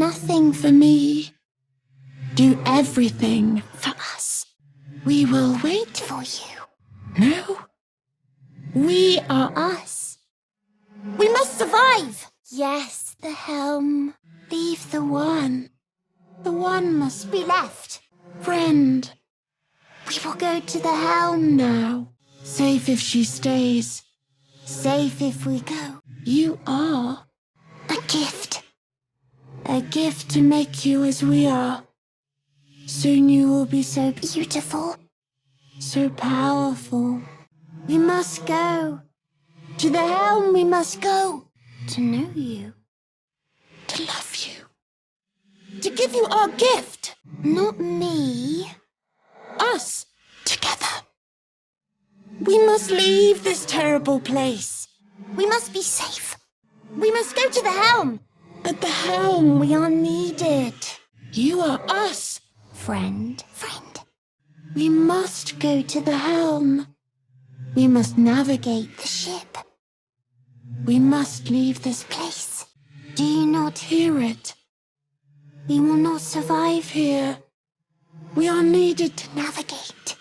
nothing for me. Do everything for us. We will wait for you. No. We are us. We must survive. Yes, the helm. Leave the one. The one must be left. Friend. We will go to the helm now. Safe if she stays. Safe if we go. You are a gift. A gift to make you as we are. Soon you will be so beautiful. So powerful. We must go. To the helm we must go. To know you. To love you. To give you our gift. Not me. Us. Together. We must leave this terrible place. We must be safe. We must go to the helm. At the helm we are needed. You are us. Friend. We must go to the helm. We must navigate the ship. We must leave this place. Do you not hear it? We will not survive here. We are needed to navigate.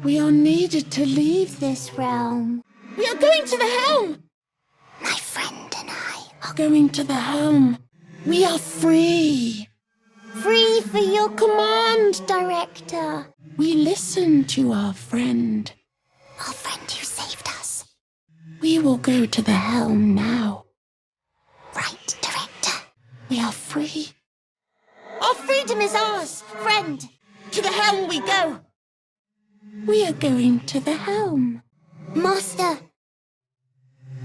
We are needed to leave this realm. We are going to the helm! My friend and I are going to the helm. We are free. Free for your command, Director. We listen to our friend. Our friend who saved us. We will go to the helm now. Right, Director. We are free. Our freedom is ours, friend. To the helm we go. We are going to the helm. Master.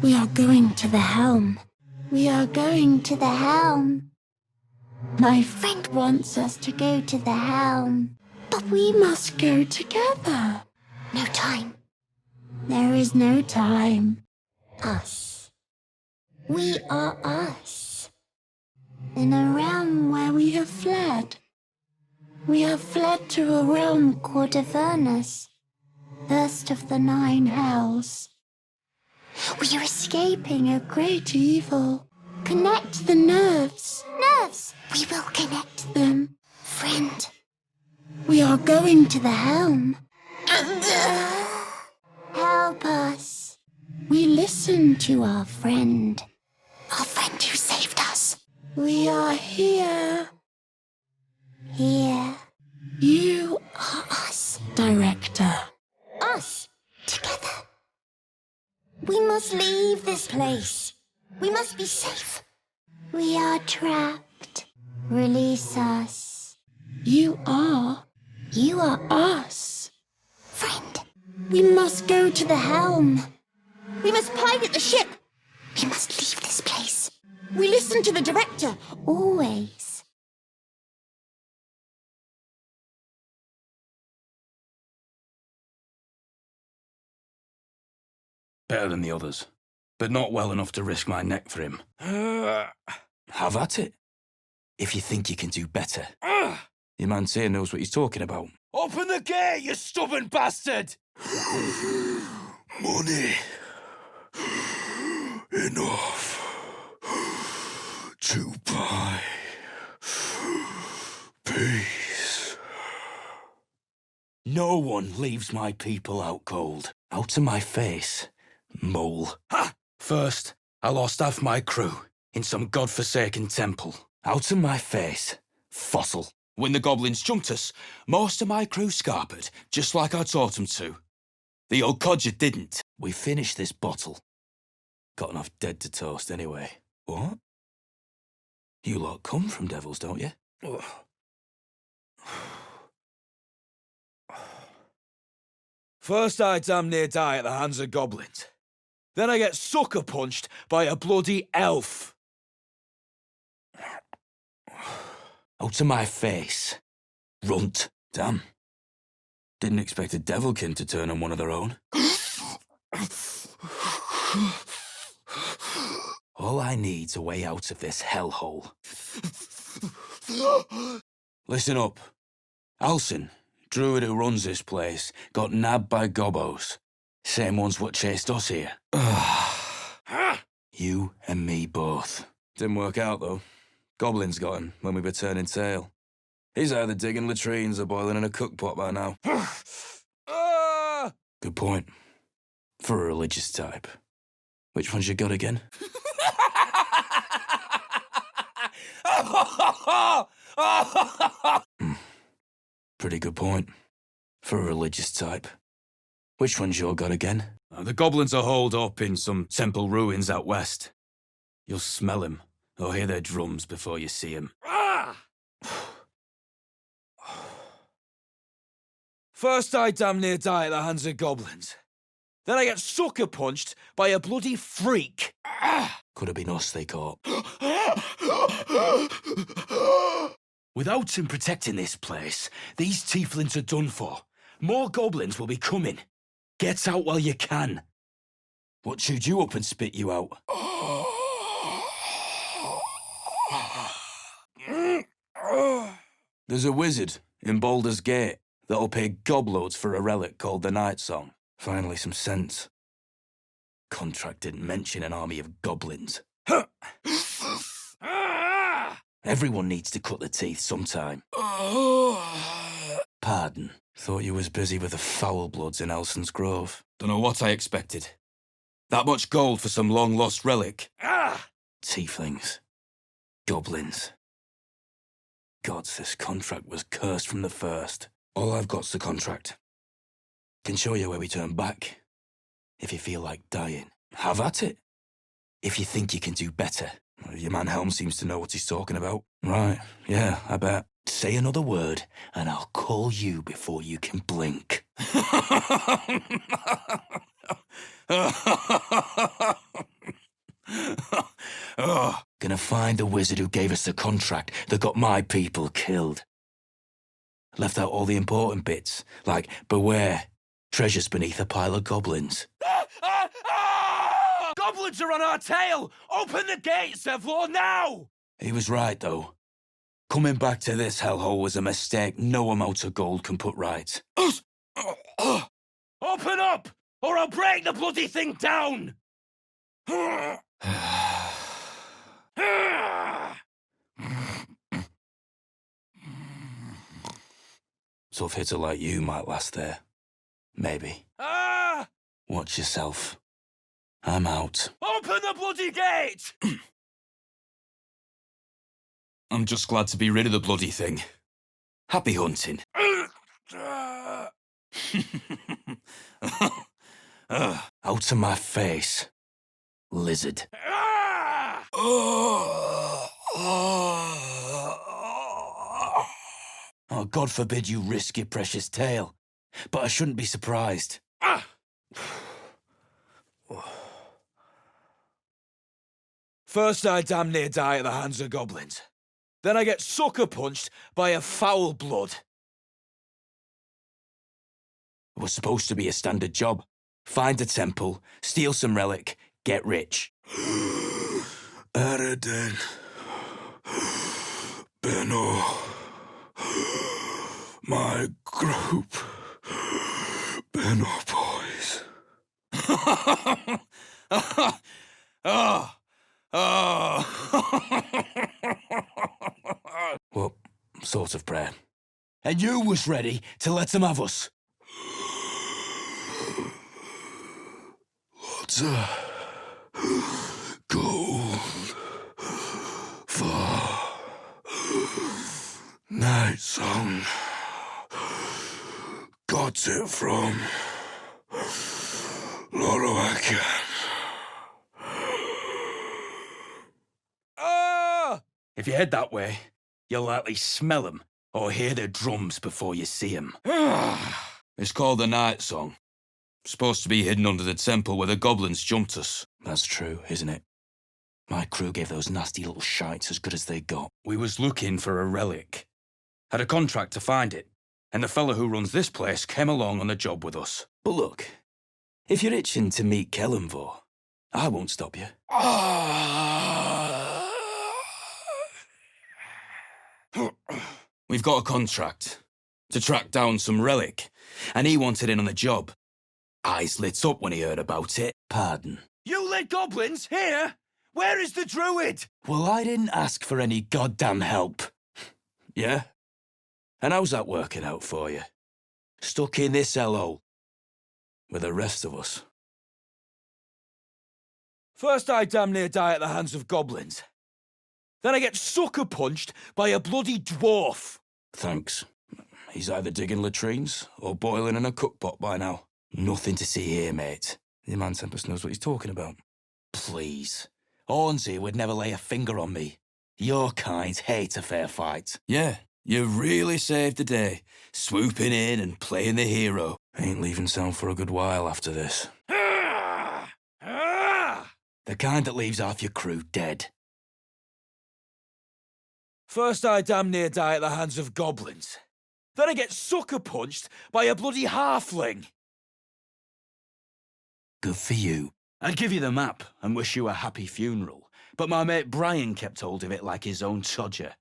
We are going to the helm. We are going to the helm. My friend wants us to go to the helm. But we must go together. No time. There is no time. Us. We are us. In a realm where we have fled. We have fled to a realm called Avernus, first of the 9 hells. We are escaping a great evil. Connect the nerves. Nerves! We will connect them. Friend. We are going to the helm. Help us. We listen to our friend. Our friend who saved us. We are here. Here. You are us, Director. Us. Together. We must leave this place. We must be safe. We are trapped. Release us. You are us. Friend. We must go to the helm. We must pilot the ship. We must leave this place. We listen to the Director, always. Better than the others, but not well enough to risk my neck for him. Have at it. If you think you can do better. Your man here knows what he's talking about. Open the gate, you stubborn bastard! Money. Enough. To buy. Peace. No one leaves my people out cold. Out to my face. Mole. Ha! First, I lost half my crew in some godforsaken temple. Out of my face. Fossil. When the goblins jumped us, most of my crew scarpered, just like I taught them to. The old codger didn't. We finished this bottle. Got enough dead to toast anyway. What? You lot come from devils, don't you? First I damn near die at the hands of goblins. Then I get sucker punched by a bloody elf. Out of my face. Runt. Damn. Didn't expect a devilkin to turn on one of their own. All I need's a way out of this hellhole. Listen up. Alcin, druid who runs this place, got nabbed by gobos. Same ones what chased us here. You and me both. Didn't work out, though. Goblins got him when we were turning tail. He's either digging latrines or boiling in a cookpot by now. Good point. For a religious type. Which one's you got again? Pretty good point. For a religious type. Which one's your god again? The goblins are holed up in some temple ruins out west. You'll smell him, or hear their drums before you see him. First I damn near die at the hands of goblins. Then I get sucker punched by a bloody freak. Could have been us they caught. Without him protecting this place, these tieflings are done for. More goblins will be coming. Get out while you can. What chewed you up and spit you out? There's a wizard in Baldur's Gate that'll pay gobloads for a relic called the Night Song. Finally some sense. Contract didn't mention an army of goblins. Everyone needs to cut their teeth sometime. Pardon. Thought you was busy with the foul bloods in Elson's Grove. Dunno what I expected. That much gold for some long-lost relic. Tieflings. Goblins. Gods, this contract was cursed from the first. All I've got's the contract. Can show you where we turn back. If you feel like dying, have at it. If you think you can do better. Your man Helm seems to know what he's talking about. Right, yeah, I bet. Say another word, and I'll call you before you can blink. Gonna find the wizard who gave us the contract that got my people killed. Left out all the important bits, like beware, treasures beneath a pile of goblins. Goblins are on our tail! Open the gates, Volo, now! He was right, though. Coming back to this hellhole was a mistake no amount of gold can put right. Open up, or I'll break the bloody thing down! Tough hitter like you might last there. Maybe. Watch yourself. I'm out. Open the bloody gate! I'm just glad to be rid of the bloody thing. Happy hunting. Out of my face, lizard. Oh, God forbid you risk your precious tail. But I shouldn't be surprised. First I damn near die at the hands of goblins. Then I get sucker punched by a foul blood. It was supposed to be a standard job. Find a temple, steal some relic, get rich. Aradin. Benno. My group. Benno boys. Well, sort of prayer. And you was ready to let them have us. Lots of gold for Night Song. Got it from Loroakan. If you head that way, you'll likely smell them or hear their drums before you see them. It's called the Night Song. Supposed to be hidden under the temple where the goblins jumped us. That's true, isn't it? My crew gave those nasty little shites as good as they got. We was looking for a relic. Had a contract to find it. And the fella who runs this place came along on the job with us. But look, if you're itching to meet Kellenvor, I won't stop you. We've got a contract to track down some relic, and he wanted in on the job. Eyes lit up when he heard about it. Pardon. You led goblins here? Where is the druid? Well, I didn't ask for any goddamn help. Yeah? And how's that working out for you? Stuck in this hellhole with the rest of us. First I damn near die at the hands of goblins. Then I get sucker-punched by a bloody dwarf. Thanks. He's either digging latrines or boiling in a cookpot by now. Nothing to see here, mate. The man Tempest knows what he's talking about. Please. Hornsey would never lay a finger on me. Your kind hate a fair fight. Yeah, you really saved the day, swooping in and playing the hero. Ain't leaving town for a good while after this. The kind that leaves half your crew dead. First I damn near die at the hands of goblins. Then I get sucker-punched by a bloody halfling. Good for you. I'd give you the map and wish you a happy funeral, but my mate Brian kept hold of it like his own todger.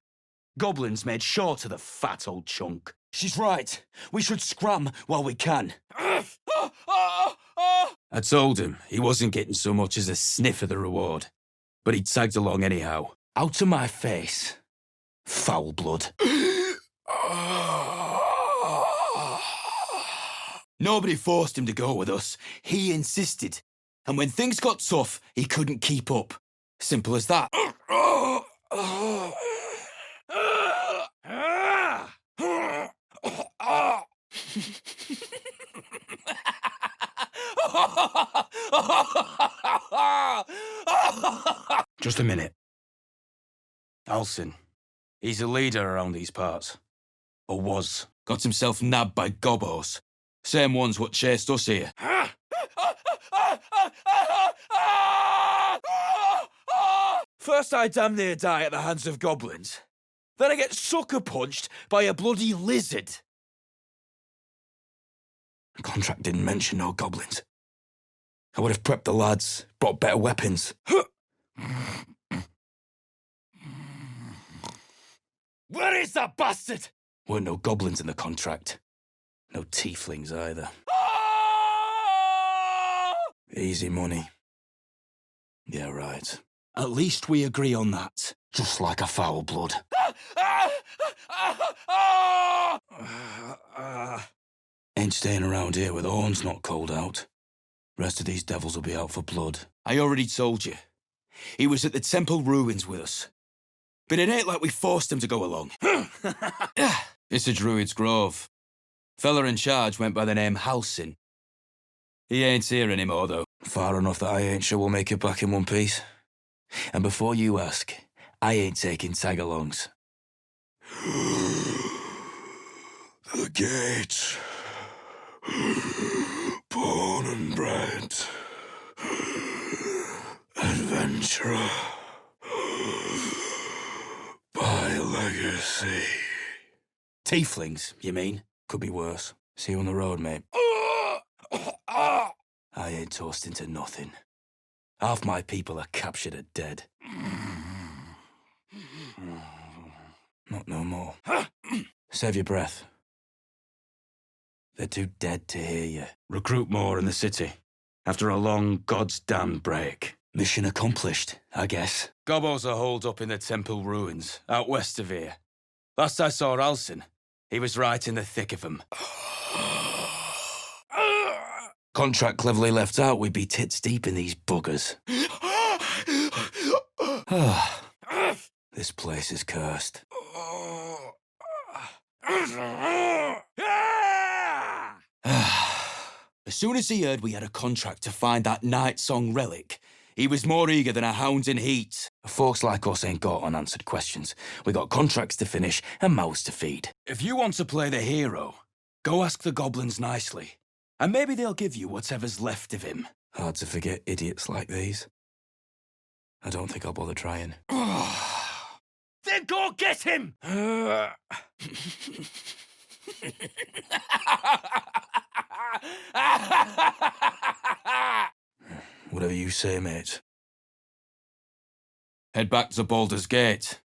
Goblins made sure to the fat old chunk. She's right. We should scram while we can. I told him he wasn't getting so much as a sniff of the reward, but he tagged along anyhow. Out of my face. Foul blood. Nobody forced him to go with us. He insisted. And when things got tough, he couldn't keep up. Simple as that. Just a minute. Alcin. He's a leader around these parts. Or was. Got himself nabbed by gobos. Same ones what chased us here. First I damn near die at the hands of goblins. Then I get sucker-punched by a bloody lizard. The contract didn't mention no goblins. I would have prepped the lads, brought better weapons. Where is that bastard? Weren't no goblins in the contract. No tieflings either. Easy money. Yeah, right. At least we agree on that. Just like a foul blood. Ain't staying around here with horns not cold out. Rest of these devils will be out for blood. I already told you. He was at the temple ruins with us. But it ain't like we forced him to go along. It's a druid's grove. Fella in charge went by the name Halsin. He ain't here anymore, though. Far enough that I ain't sure we'll make it back in one piece. And before you ask, I ain't taking tag-alongs. The gate. Born and bred. Adventurer. By legacy. Tieflings, you mean? Could be worse. See you on the road, mate. I ain't toasting to nothing. Half my people are captured or dead. Not no more. Save your breath. They're too dead to hear you. Recruit more in the city. After a long God's damn break. Mission accomplished, I guess. Gobos are holed up in the temple ruins, out west of here. Last I saw Alcin, he was right in the thick of them. Contract cleverly left out, we'd be tits deep in these buggers. This place is cursed. As soon as he heard we had a contract to find that Night Song relic, he was more eager than a hound in heat. Folks like us ain't got unanswered questions. We got contracts to finish and mouths to feed. If you want to play the hero, go ask the goblins nicely. And maybe they'll give you whatever's left of him. Hard to forget idiots like these. I don't think I'll bother trying. Then go get him! Whatever you say, mate. Head back to Baldur's Gate.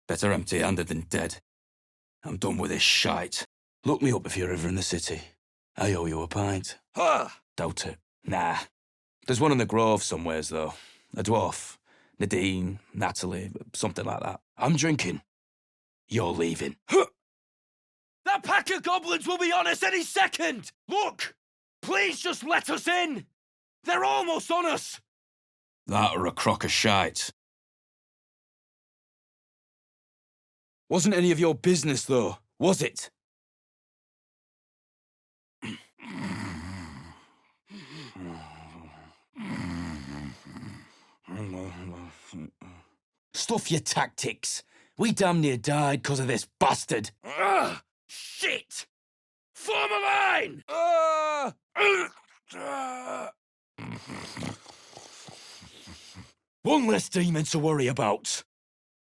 Better empty-handed than dead. I'm done with this shite. Look me up if you're ever in the city. I owe you a pint. Doubt it. Nah. There's one in the grove somewheres, though. A dwarf Nadine, Natalie, something like that. I'm drinking. You're leaving. That pack of goblins will be on us any second! Look! Please just let us in! They're almost on us! That or a crock of shite. Wasn't any of your business, though, was it? Stuff your tactics. We damn near died because of this bastard. Shit! Form a line! One less demon to worry about.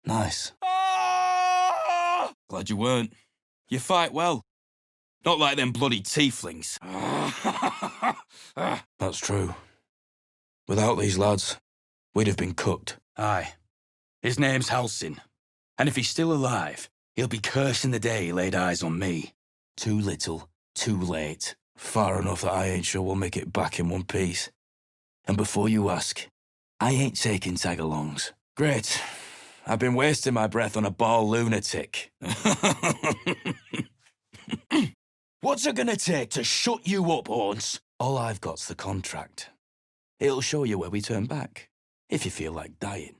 Nice. Glad you weren't. You fight well. Not like them bloody tieflings. That's true. Without these lads, we'd have been cooked. Aye. His name's Halsin. And if he's still alive, he'll be cursing the day he laid eyes on me. Too little, too late. Far enough that I ain't sure we'll make it back in one piece. And before you ask, I ain't taking tag-alongs. Great. I've been wasting my breath on a ball lunatic. What's it gonna take to shut you up, Horns? All I've got's the contract. It'll show you where we turn back, if you feel like dying.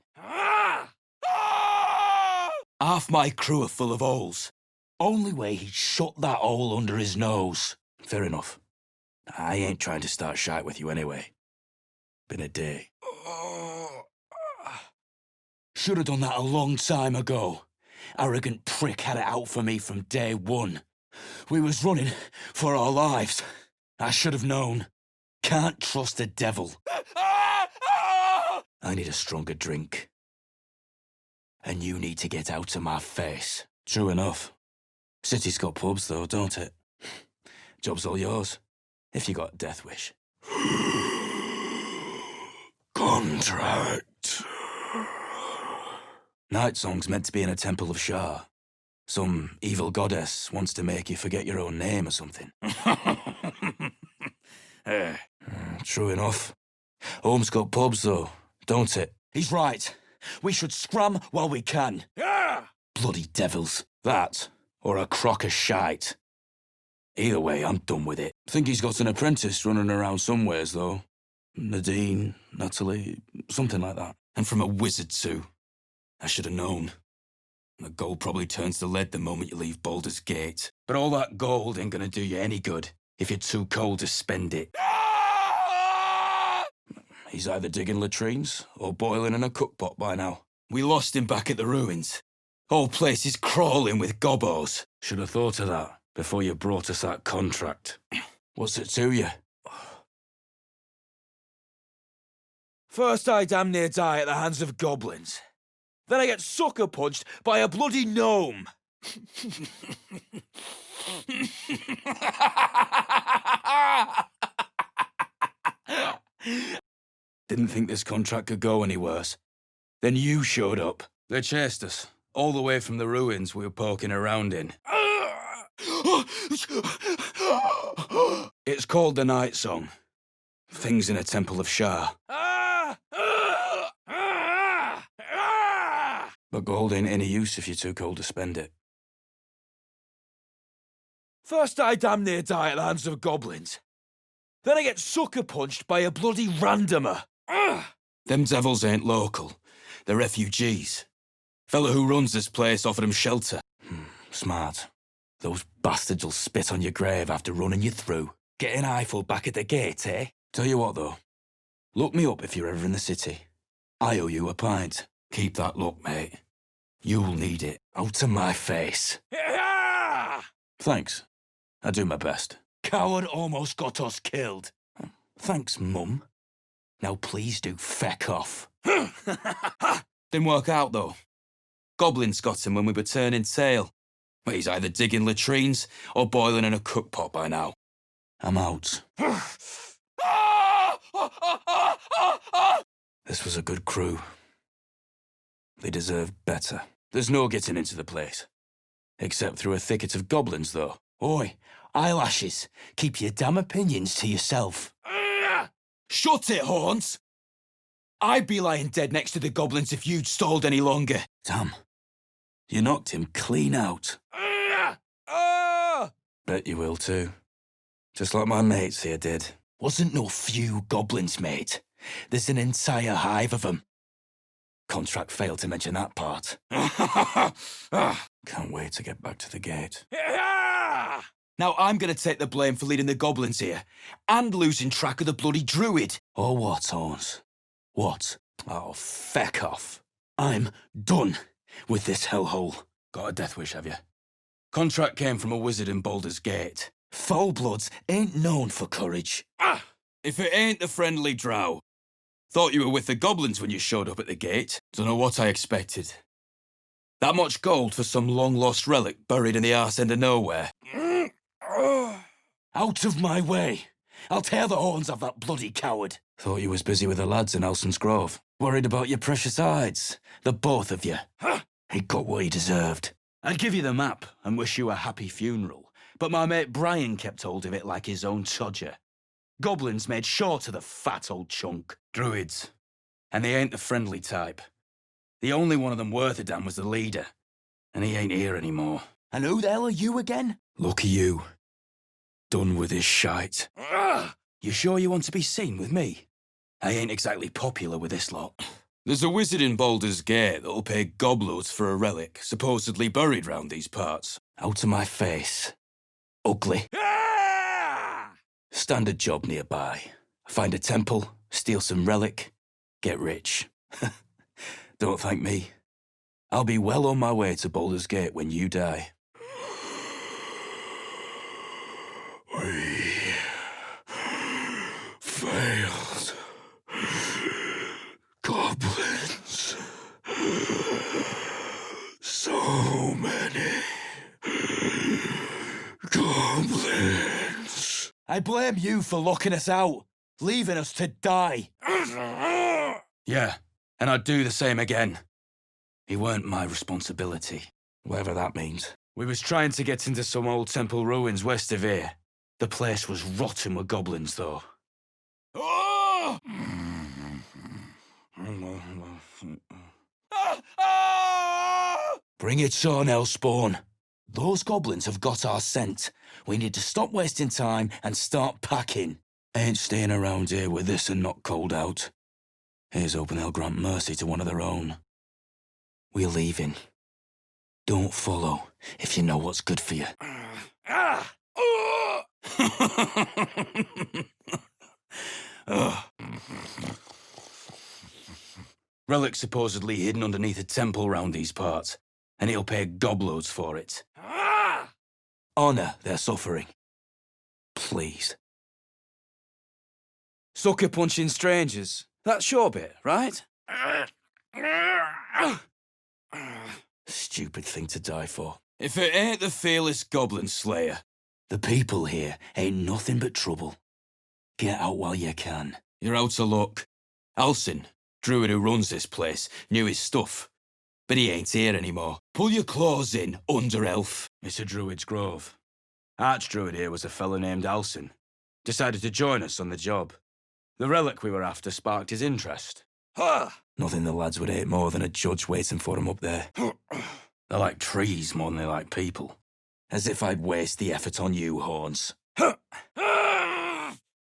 Half my crew are full of holes. Only way he'd shut that hole under his nose. Fair enough. I ain't trying to start shite with you anyway. Been a day. Should have done that a long time ago. Arrogant prick had it out for me from day one. We was running for our lives. I should have known. Can't trust the devil. I need a stronger drink. And you need to get out of my face. True enough. City's got pubs though, don't it? Job's all yours, if you got a death wish. Contract. Night Song's meant to be in a temple of Shah. Some evil goddess wants to make you forget your own name or something. True enough. Home's got pubs though, don't it? He's right. We should scram while we can. Bloody devils. That, or a crock of shite. Either way, I'm done with it. Think he's got an apprentice running around somewheres, though. Nadine, Natalie, something like that. And from a wizard, too. I should have known. The gold probably turns to lead the moment you leave Baldur's Gate. But all that gold ain't gonna do you any good if you're too cold to spend it. He's either digging latrines or boiling in a cookpot by now. We lost him back at the ruins. Whole place is crawling with gobos. Should have thought of that before you brought us that contract. What's it to you? First I damn near die at the hands of goblins. Then I get sucker punched by a bloody gnome. Didn't think this contract could go any worse. Then you showed up. They chased us, all the way from the ruins we were poking around in. It's called the Night Song. Things in a temple of Shah. But gold ain't any use if you're too cold to spend it. First I damn near die at the hands of goblins. Then I get sucker punched by a bloody randomer. Them devils ain't local. They're refugees. Fella who runs this place offered them shelter. Smart. Those bastards will spit on your grave after running you through. Get an eyeful back at the gate, eh? Tell you what, though. Look me up if you're ever in the city. I owe you a pint. Keep that look, mate. You'll need it. Out of my face. Thanks. I do my best. Coward almost got us killed. Thanks, Mum. Now please do feck off. Didn't work out, though. Goblins got him when we were turning tail. But he's either digging latrines or boiling in a cookpot by now. I'm out. This was a good crew. They deserved better. There's no getting into the place. Except through a thicket of goblins, though. Oi, eyelashes, keep your damn opinions to yourself. Shut it, Horns! I'd be lying dead next to the goblins if you'd stalled any longer. Damn. You knocked him clean out. Bet you will too. Just like my mates here did. Wasn't no few goblins, mate. There's an entire hive of them. Contract failed to mention that part. Can't wait to get back to the gate. Now I'm gonna take the blame for leading the goblins here, and losing track of the bloody druid. Or what, Horns? What? Oh, feck off. I'm done with this hellhole. Got a death wish, have you? Contract came from a wizard in Baldur's Gate. Foulbloods ain't known for courage. If it ain't the friendly drow. Thought you were with the goblins when you showed up at the gate. Dunno what I expected. That much gold for some long-lost relic buried in the arse end of nowhere. Out of my way! I'll tear the horns off that bloody coward. Thought you was busy with the lads in Elson's Grove. Worried about your precious hides. The both of you. He got what he deserved. I'd give you the map and wish you a happy funeral, but my mate Brian kept hold of it like his own todger. Goblins made sure to the fat old chunk. Druids. And they ain't the friendly type. The only one of them worth a damn was the leader. And he ain't here anymore. And who the hell are you again? Lucky you. Done with this shite. You sure you want to be seen with me? I ain't exactly popular with this lot. There's a wizard in Baldur's Gate that'll pay gobloads for a relic, supposedly buried round these parts. Out of my face. Ugly. Standard job nearby. Find a temple, steal some relic, get rich. Don't thank me. I'll be well on my way to Baldur's Gate when you die. We failed. Goblins. So many goblins. I blame you for locking us out, leaving us to die. Yeah, and I'd do the same again. He weren't my responsibility, whatever that means. We was trying to get into some old temple ruins west of here. The place was rotten with goblins, though. Bring it on, Elspawn. Those goblins have got our scent. We need to stop wasting time and start packing. Ain't staying around here with this and not cold out. Here's hoping they'll grant mercy to one of their own. We're leaving. Don't follow if you know what's good for you. Relic supposedly hidden underneath a temple round these parts, and he'll pay gobloads for it. Honor their suffering. Please. Sucker punching strangers. That's your bit, right? Stupid thing to die for. If it ain't the fearless goblin slayer. The people here ain't nothing but trouble. Get out while you can. You're out of luck. Alcin, druid who runs this place, knew his stuff. But he ain't here anymore. Pull your claws in, under-elf. It's a druid's grove. Archdruid here was a fella named Alcin. Decided to join us on the job. The relic we were after sparked his interest. Nothing the lads would hate more than a judge waiting for him up there. They're like trees more than they like people. As if I'd waste the effort on you, Horns. Out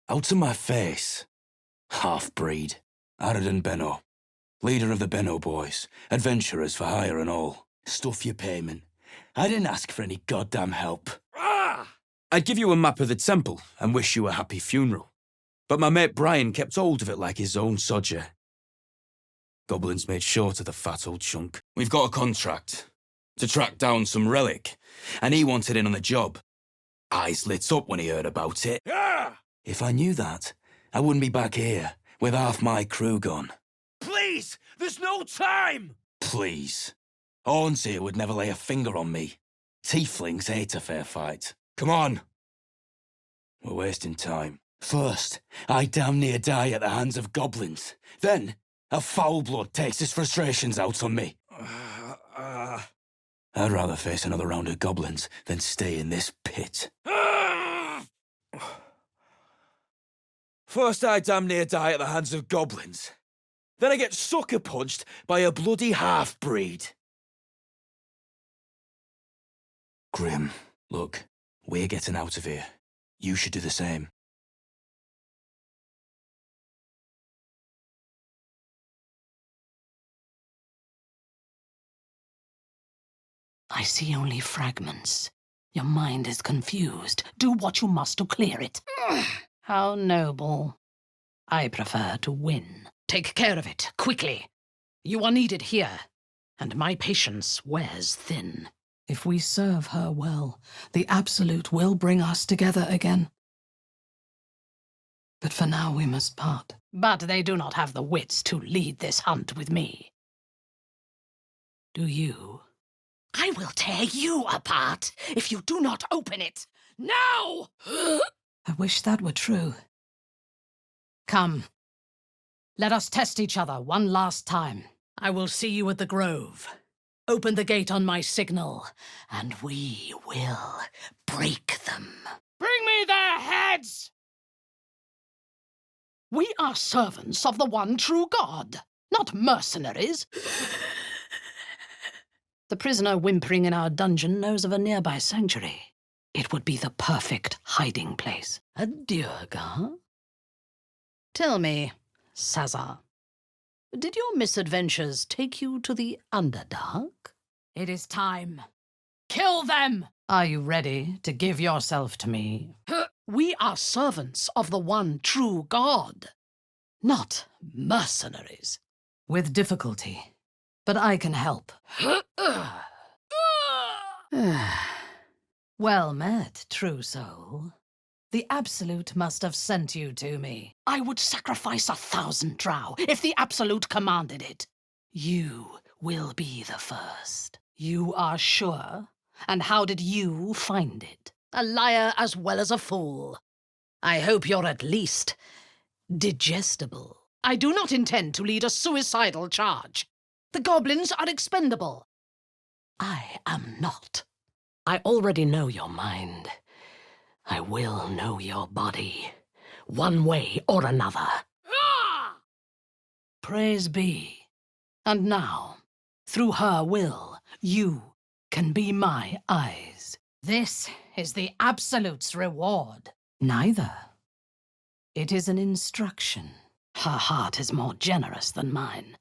of my face. Half-breed. Aradin Benno. Leader of the Benno boys. Adventurers for hire and all. Stuff your payment. I didn't ask for any goddamn help. I'd give you a map of the temple and wish you a happy funeral. But my mate Brian kept hold of it like his own sodger. Goblins made sure to the fat old chunk. We've got a contract to track down some relic, and he wanted in on the job. Eyes lit up when he heard about it. If I knew that, I wouldn't be back here with half my crew gone. Please, there's no time! Please. Horns here would never lay a finger on me. Tieflings hate a fair fight. Come on. We're wasting time. First, I damn near die at the hands of goblins. Then, a foul blood takes his frustrations out on me. I'd rather face another round of goblins than stay in this pit. First, I damn near die at the hands of goblins. Then I get sucker punched by a bloody half-breed. Grim, look, we're getting out of here. You should do the same. I see only fragments. Your mind is confused. Do what you must to clear it. How noble. I prefer to win. Take care of it, quickly. You are needed here, and my patience wears thin. If we serve her well, the Absolute will bring us together again. But for now we must part. But they do not have the wits to lead this hunt with me. Do you? I will tear you apart if you do not open it. Now! I wish that were true. Come. Let us test each other one last time. I will see you at the grove. Open the gate on my signal, and we will break them. Bring me their heads! We are servants of the one true God, not mercenaries. The prisoner whimpering in our dungeon knows of a nearby sanctuary. It would be the perfect hiding place. A Durga? Tell me, Sazar, did your misadventures take you to the Underdark? It is time. Kill them! Are you ready to give yourself to me? We are servants of the one true God, not mercenaries. With difficulty, but I can help. Well met, true soul. The Absolute must have sent you to me. I would sacrifice 1,000 drow if the Absolute commanded it. You will be the first. You are sure? And how did you find it? A liar as well as a fool. I hope you're at least digestible. I do not intend to lead a suicidal charge. The goblins are expendable. I am not. I already know your mind. I will know your body, one way or another. Ah! Praise be. And now, through her will, you can be my eyes. This is the Absolute's reward. Neither. It is an instruction. Her heart is more generous than mine.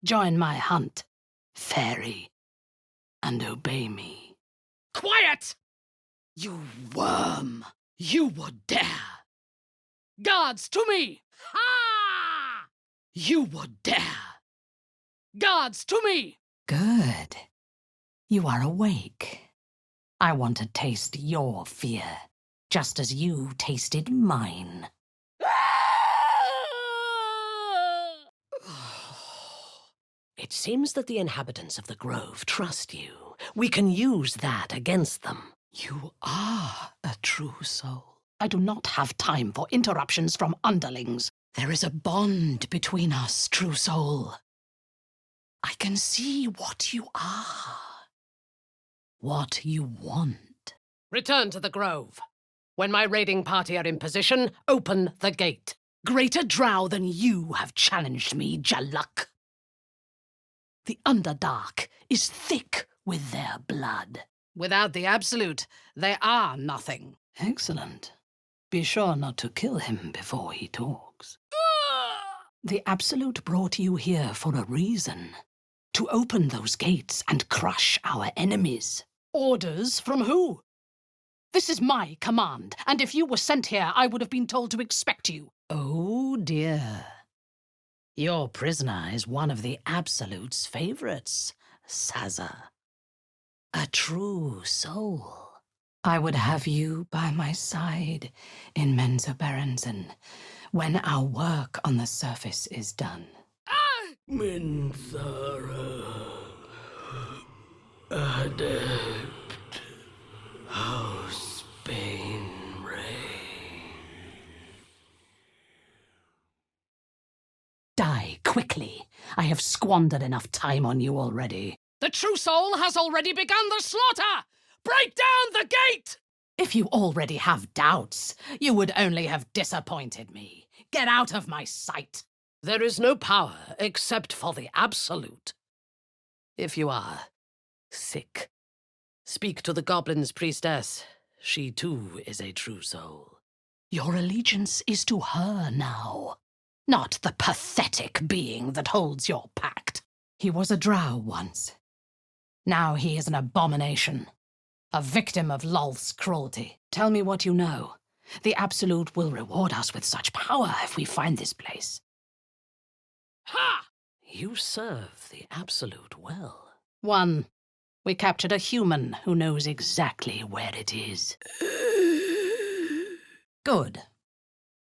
Join my hunt, fairy, and obey me. Quiet! You worm! You would dare! Guards, to me! Ha! You would dare! Guards, to me! Good. You are awake. I want to taste your fear, just as you tasted mine. It seems that the inhabitants of the grove trust you. We can use that against them. You are a true soul. I do not have time for interruptions from underlings. There is a bond between us, true soul. I can see what you are. What you want. Return to the grove. When my raiding party are in position, open the gate. Greater drow than you have challenged me, Jaluk. The Underdark is thick with their blood. Without the Absolute, they are nothing. Excellent. Be sure not to kill him before he talks. The Absolute brought you here for a reason. To open those gates and crush our enemies. Orders from who? This is my command, and if you were sent here, I would have been told to expect you. Oh, dear. Your prisoner is one of the Absolute's favorites, Sazar. A true soul. I would have you by my side in Menzoberranzan when our work on the surface is done. Minthara, adept, house Bane reign. Die quickly. I have squandered enough time on you already. The true soul has already begun the slaughter! Break down the gate! If you already have doubts, you would only have disappointed me. Get out of my sight. There is no power except for the Absolute. If you are sick, speak to the goblin's priestess. She too is a true soul. Your allegiance is to her now, not the pathetic being that holds your pact. He was a drow once. Now he is an abomination, a victim of Lolth's cruelty. Tell me what you know. The Absolute will reward us with such power if we find this place. Ha! You serve the Absolute well. 1. We captured a human who knows exactly where it is. Good.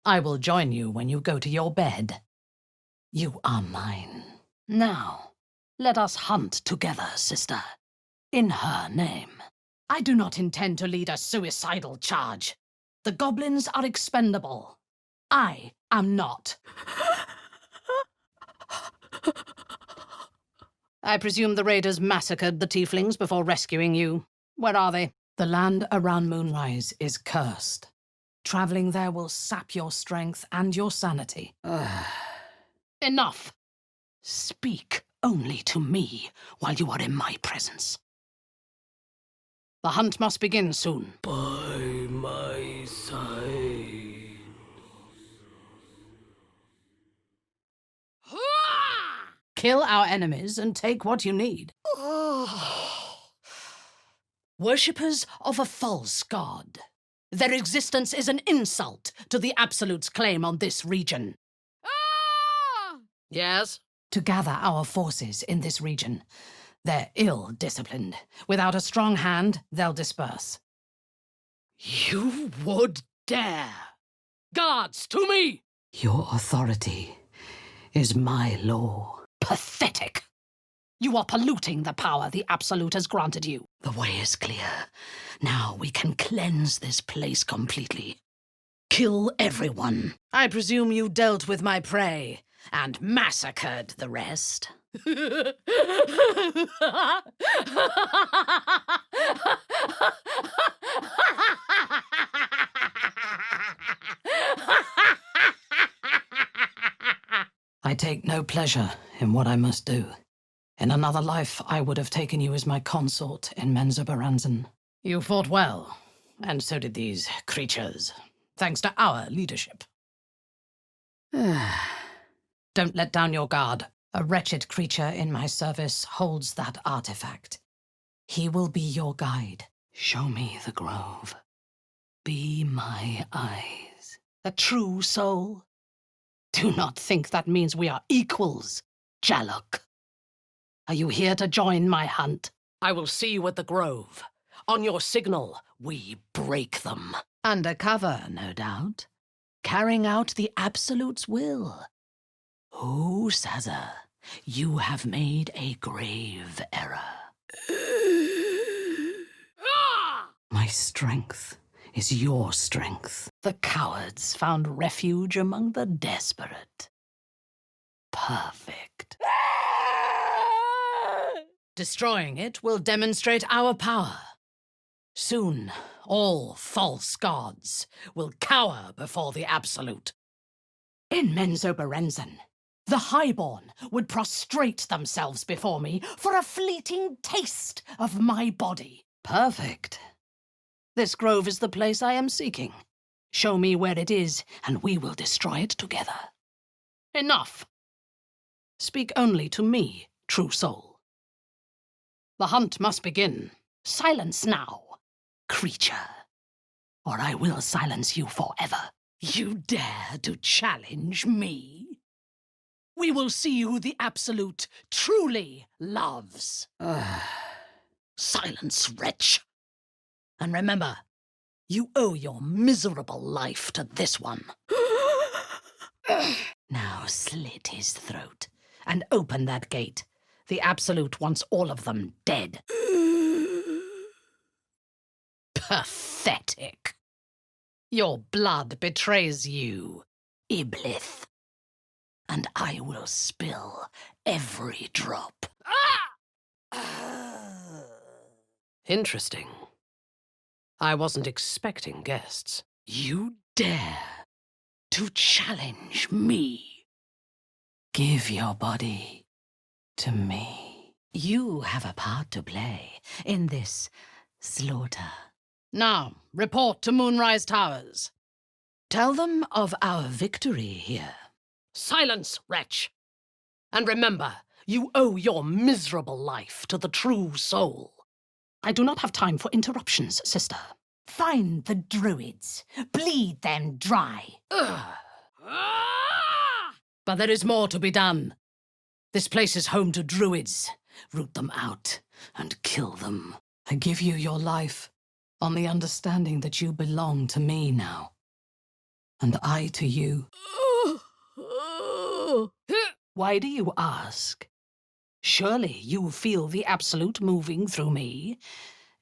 I will join you when you go to your bed. You are mine. Now, let us hunt together, sister. In her name. I do not intend to lead a suicidal charge. The goblins are expendable. I am not. I presume the raiders massacred the tieflings before rescuing you. Where are they? The land around Moonrise is cursed. Traveling there will sap your strength and your sanity. Enough! Speak only to me while you are in my presence. The hunt must begin soon. By my side. Kill our enemies and take what you need. Worshippers of a false god. Their existence is an insult to the Absolute's claim on this region. Yes? To gather our forces in this region. They're ill-disciplined. Without a strong hand, they'll disperse. You would dare! Guards, to me! Your authority is my law. Pathetic! You are polluting the power the Absolute has granted you. The way is clear. Now we can cleanse this place completely. Kill everyone. I presume you dealt with my prey and massacred the rest. I take no pleasure in what I must do. In another life, I would have taken you as my consort in Menzoberranzan. You fought well, and so did these creatures, thanks to our leadership. Don't let down your guard. A wretched creature in my service holds that artifact. He will be your guide. Show me the grove. Be my eyes. A true soul? Do not think that means we are equals, Jaluk. Are you here to join my hunt? I will see you at the grove. On your signal, we break them. Under cover, no doubt. Carrying out the Absolute's will. Oh, Saza, you have made a grave error. My strength is your strength. The cowards found refuge among the desperate. Perfect. Destroying it will demonstrate our power. Soon, all false gods will cower before the Absolute. In Menzoberranzan, the Highborn would prostrate themselves before me for a fleeting taste of my body. Perfect. This grove is the place I am seeking. Show me where it is, and we will destroy it together. Enough. Speak only to me, true soul. The hunt must begin. Silence now, creature, or I will silence you forever. You dare to challenge me? We will see who the Absolute truly loves. Silence, wretch. And remember, you owe your miserable life to this one. Now slit his throat and open that gate. The Absolute wants all of them dead. Pathetic. Your blood betrays you, Iblith. And I will spill every drop. Interesting. I wasn't expecting guests. You dare to challenge me? Give your body to me. You have a part to play in this slaughter. Now, report to Moonrise Towers. Tell them of our victory here. Silence, wretch! And remember, you owe your miserable life to the true soul. I do not have time for interruptions, sister. Find the druids. Bleed them dry. But there is more to be done. This place is home to druids. Root them out and kill them. I give you your life on the understanding that you belong to me now. And I to you. Why do you ask? Surely you feel the Absolute moving through me,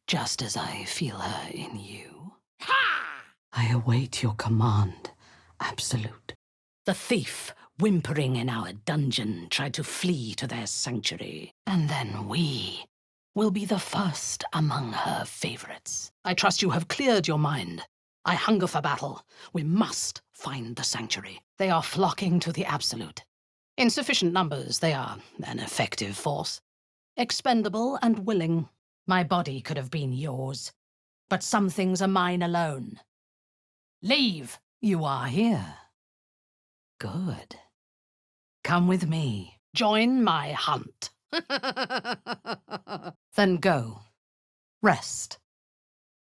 just as I feel her in you. Ha! I await your command, Absolute. The thief, whimpering in our dungeon, tried to flee to their sanctuary. And then we will be the first among her favorites. I trust you have cleared your mind. I hunger for battle. We must find the sanctuary. They are flocking to the Absolute. In sufficient numbers, they are an effective force. Expendable and willing. My body could have been yours, but some things are mine alone. Leave! You are here. Good. Come with me. Join my hunt. Then go. Rest.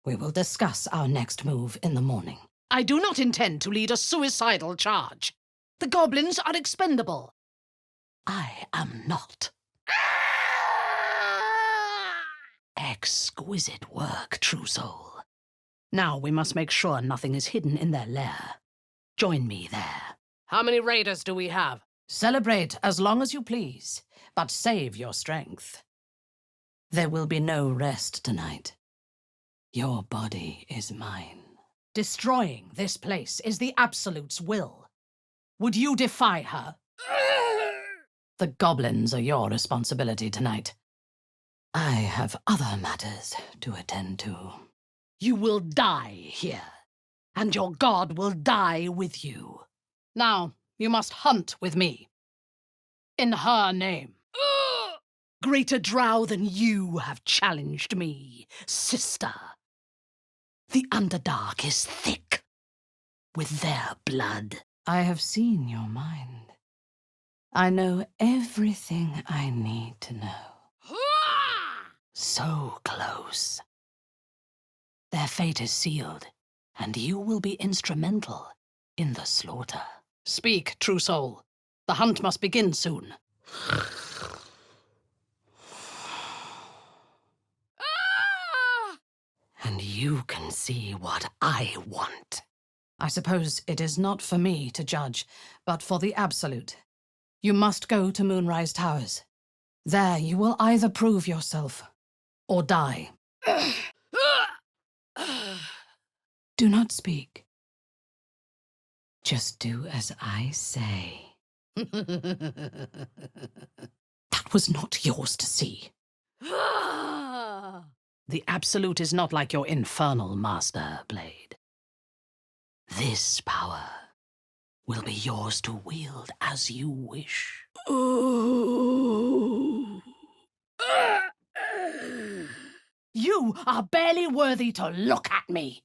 We will discuss our next move in the morning. I do not intend to lead a suicidal charge. The goblins are expendable. I am not. Exquisite work, true soul. Now we must make sure nothing is hidden in their lair. Join me there. How many raiders do we have? Celebrate as long as you please, but save your strength. There will be no rest tonight. Your body is mine. Destroying this place is the Absolute's will. Would you defy her? The goblins are your responsibility tonight. I have other matters to attend to. You will die here, and your god will die with you. Now, you must hunt with me. In her name. Greater drow than you have challenged me, sister. The Underdark is thick with their blood. I have seen your mind. I know everything I need to know. So close. Their fate is sealed, and you will be instrumental in the slaughter. Speak, true soul. The hunt must begin soon. And you can see what I want. I suppose it is not for me to judge, but for the Absolute. You must go to Moonrise Towers. There you will either prove yourself or die. Do not speak. Just do as I say. That was not yours to see. The Absolute is not like your infernal master, Blade. This power will be yours to wield as you wish. You are barely worthy to look at me.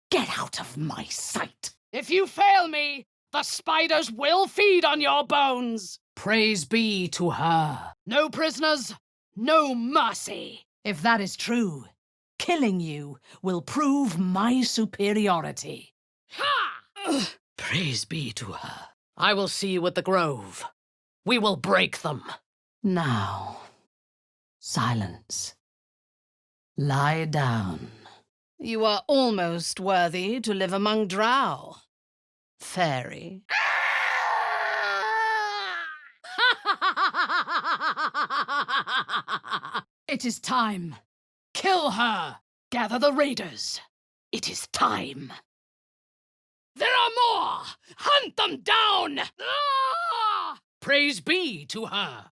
Get out of my sight. If you fail me, the spiders will feed on your bones. Praise be to her. No prisoners, no mercy. If that is true, killing you will prove my superiority. Ha! Praise be to her. I will see you at the Grove. We will break them. Now, silence. Lie down. You are almost worthy to live among drow. Fairy. It is time. Kill her. Gather the raiders. It is time. There are more! Hunt them down! Ah! Praise be to her.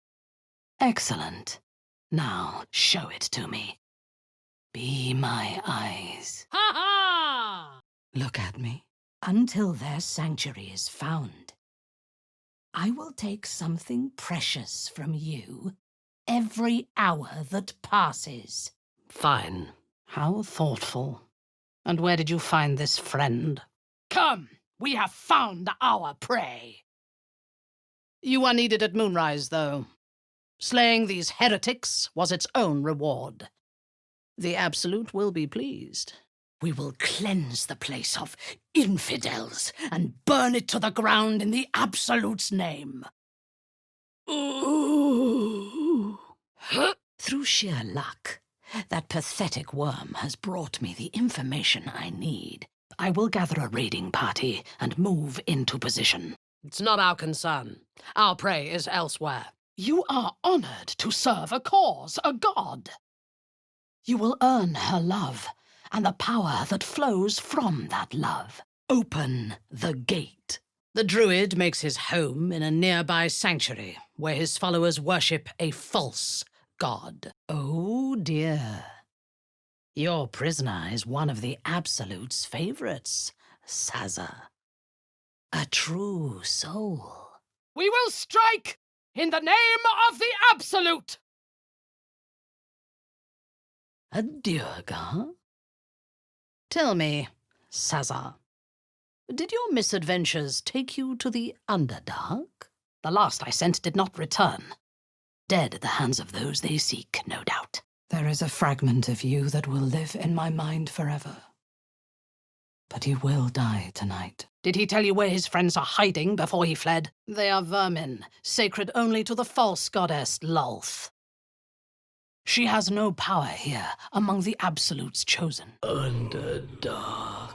Excellent. Now, show it to me. Be my eyes. Ha ha! Look at me. Until their sanctuary is found, I will take something precious from you every hour that passes. Fine. How thoughtful. And where did you find this friend? Come, we have found our prey. You are needed at moonrise, though. Slaying these heretics was its own reward. The Absolute will be pleased. We will cleanse the place of infidels and burn it to the ground in the Absolute's name. Ooh. Through sheer luck, that pathetic worm has brought me the information I need. I will gather a raiding party and move into position. It's not our concern. Our prey is elsewhere. You are honored to serve a cause, a god. You will earn her love and the power that flows from that love. Open the gate. The druid makes his home in a nearby sanctuary where his followers worship a false god. Oh dear. Your prisoner is one of the Absolute's favorites, Saza. A true soul. We will strike in the name of the Absolute! A Durga? Tell me, Saza, did your misadventures take you to the Underdark? The last I sent did not return. Dead at the hands of those they seek, no doubt. There is a fragment of you that will live in my mind forever. But he will die tonight. Did he tell you where his friends are hiding before he fled? They are vermin, sacred only to the false goddess Lolth. She has no power here among the Absolute's chosen. Underdark.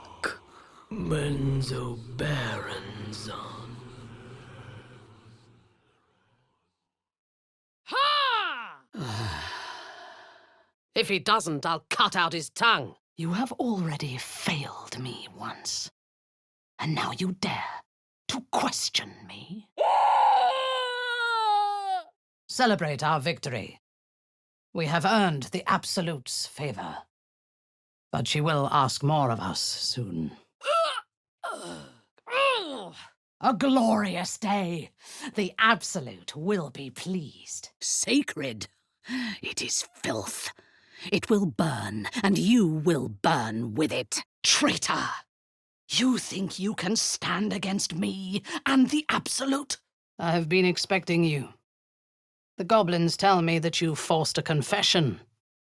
Menzo Baronzon. Ha! If he doesn't, I'll cut out his tongue. You have already failed me once. And now you dare to question me? Celebrate our victory. We have earned the Absolute's favor. But she will ask more of us soon. A glorious day. The Absolute will be pleased. Sacred. It is filth. It will burn, and you will burn with it. Traitor! You think you can stand against me and the Absolute? I have been expecting you. The goblins tell me that you forced a confession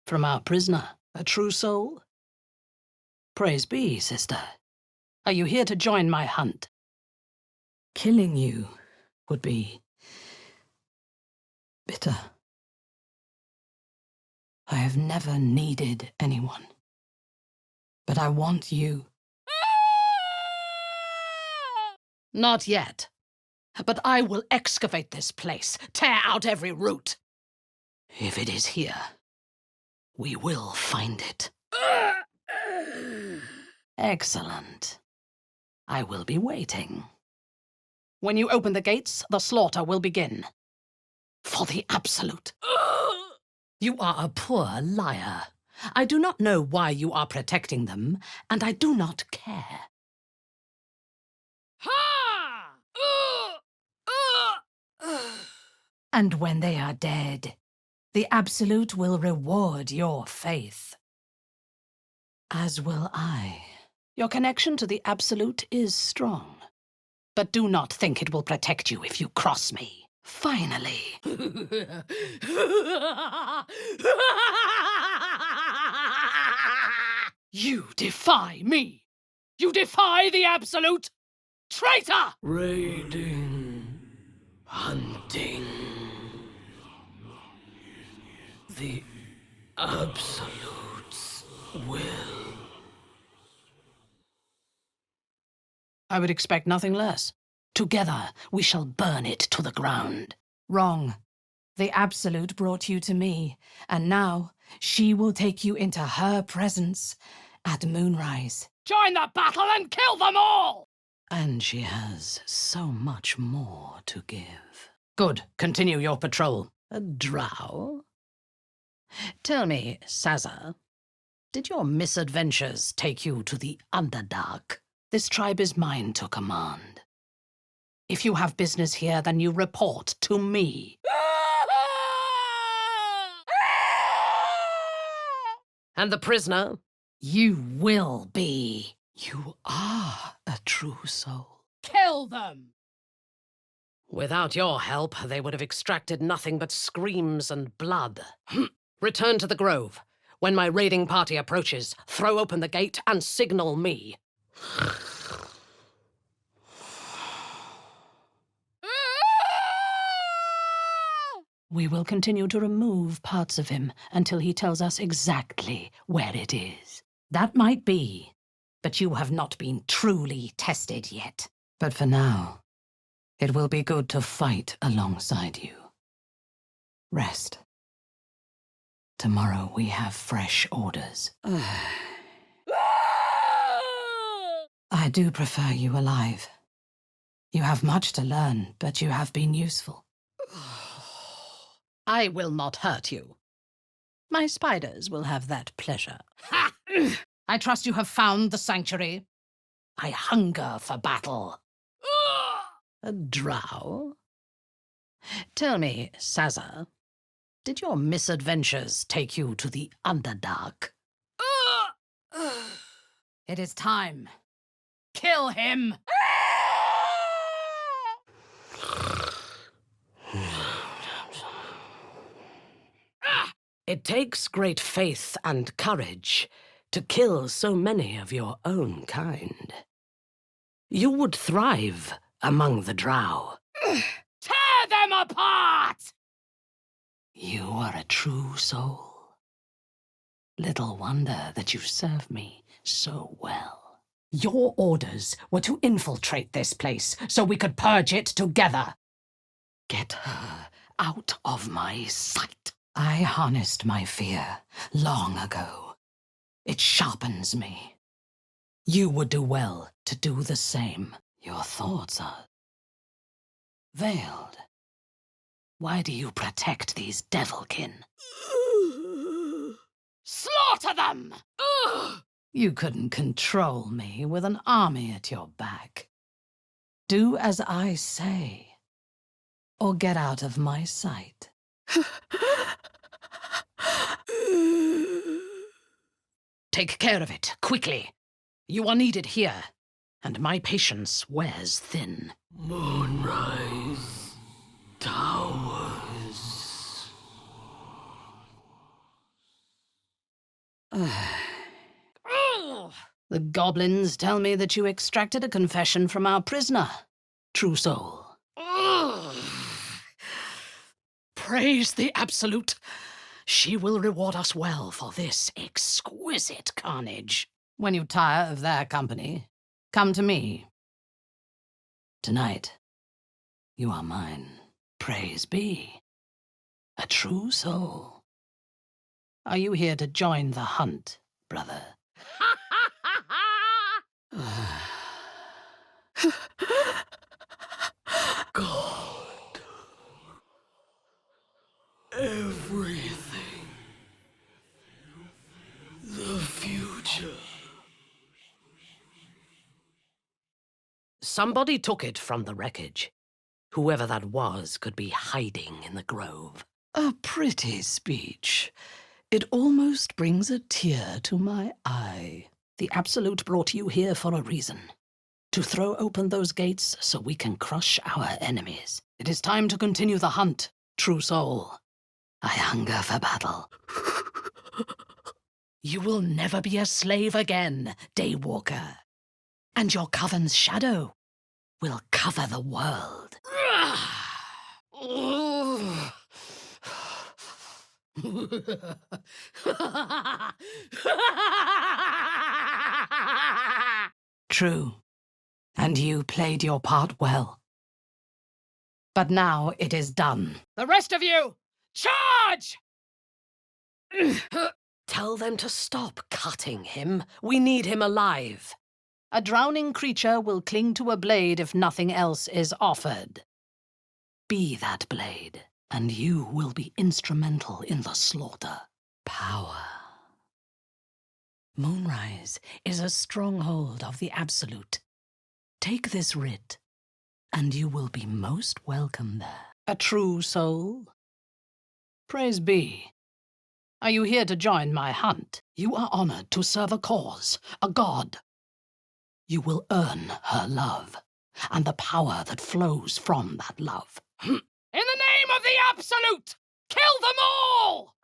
from our prisoner, a true soul. Praise be, sister. Are you here to join my hunt? Killing you would be bitter. I have never needed anyone, but I want you. Not yet. But I will excavate this place, tear out every root. If it is here, we will find it. Excellent. I will be waiting. When you open the gates, the slaughter will begin. For the Absolute. You are a poor liar. I do not know why you are protecting them, and I do not care. And when they are dead, the Absolute will reward your faith. As will I. Your connection to the Absolute is strong. But do not think it will protect you if you cross me. Finally. You defy me! You defy the Absolute! Traitor! Raiding. Hunting. The Absolute's will. I would expect nothing less. Together, we shall burn it to the ground. Wrong. The Absolute brought you to me, and now she will take you into her presence at moonrise. Join the battle and kill them all! And she has so much more to give. Good. Continue your patrol. A drow? Tell me, Saza, did your misadventures take you to the Underdark? This tribe is mine to command. If you have business here, then you report to me. And the prisoner? You will be. You are a true soul. Kill them! Without your help, they would have extracted nothing but screams and blood. Return to the grove. When my raiding party approaches, throw open the gate and signal me. We will continue to remove parts of him until he tells us exactly where it is. That might be, but you have not been truly tested yet. But for now, it will be good to fight alongside you. Rest. Tomorrow we have fresh orders. I do prefer you alive. You have much to learn, but you have been useful. I will not hurt you. My spiders will have that pleasure. Ha! I trust you have found the sanctuary. I hunger for battle. A drow? Tell me, Saza, did your misadventures take you to the Underdark? It is time. Kill him! It takes great faith and courage to kill so many of your own kind. You would thrive among the drow. Tear them apart! You are a true soul. Little wonder that you serve me so well. Your orders were to infiltrate this place so we could purge it together. Get her out of my sight. I harnessed my fear long ago. It sharpens me. You would do well to do the same. Your thoughts are veiled. Why do you protect these devilkin? Slaughter them! You couldn't control me with an army at your back. Do as I say, or get out of my sight. Take care of it, quickly. You are needed here, and my patience wears thin. Moonrise Towers. The goblins tell me that you extracted a confession from our prisoner, True Soul. Praise the Absolute. She will reward us well for this exquisite carnage. When you tire of their company, come to me. Tonight, you are mine. Praise be. A true soul. Are you here to join the hunt, brother? God. Everything. The future. Somebody took it from the wreckage. Whoever that was could be hiding in the grove. A pretty speech. It almost brings a tear to my eye. The Absolute brought you here for a reason. To throw open those gates so we can crush our enemies. It is time to continue the hunt, True Soul. I hunger for battle. You will never be a slave again, Daywalker. And your coven's shadow will cover the world. True, and you played your part well. But now it is done. The rest of you, charge! Tell them to stop cutting him. We need him alive. A drowning creature will cling to a blade if nothing else is offered. Be that blade, and you will be instrumental in the slaughter. Power. Moonrise is a stronghold of the Absolute. Take this writ and you will be most welcome there. A true soul? Praise be. Are you here to join my hunt? You are honored to serve a cause, a god. You will earn her love, and the power that flows from that love. In the name of the Absolute, kill them all!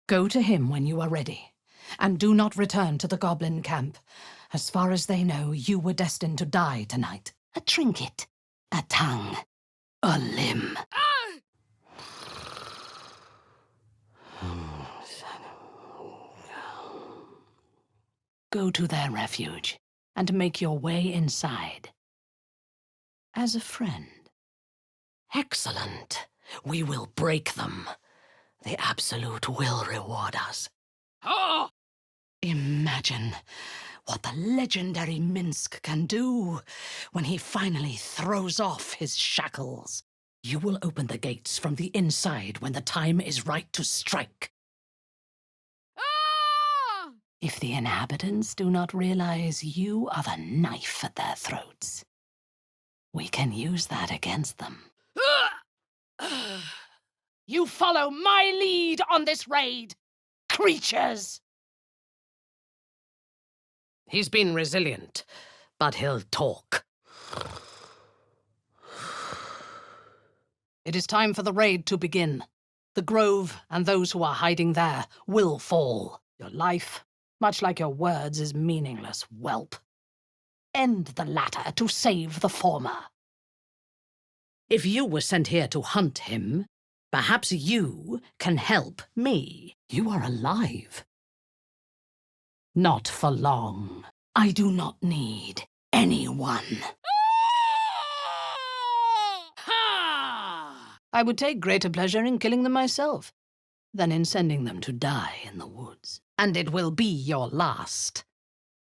Go to him when you are ready, and do not return to the goblin camp. As far as they know, you were destined to die tonight. A trinket, a tongue, a limb. Go to their refuge, and make your way inside. As a friend. Excellent. We will break them. The Absolute will reward us. Oh! Imagine what the legendary Minsk can do when he finally throws off his shackles. You will open the gates from the inside when the time is right to strike. Ah! If the inhabitants do not realize you are the knife at their throats, we can use that against them. You follow my lead on this raid, creatures! He's been resilient, but he'll talk. It is time for the raid to begin. The grove and those who are hiding there will fall. Your life, much like your words, is meaningless, whelp. End the latter to save the former. If you were sent here to hunt him, perhaps you can help me. You are alive. Not for long. I do not need anyone. I would take greater pleasure in killing them myself than in sending them to die in the woods. And it will be your last.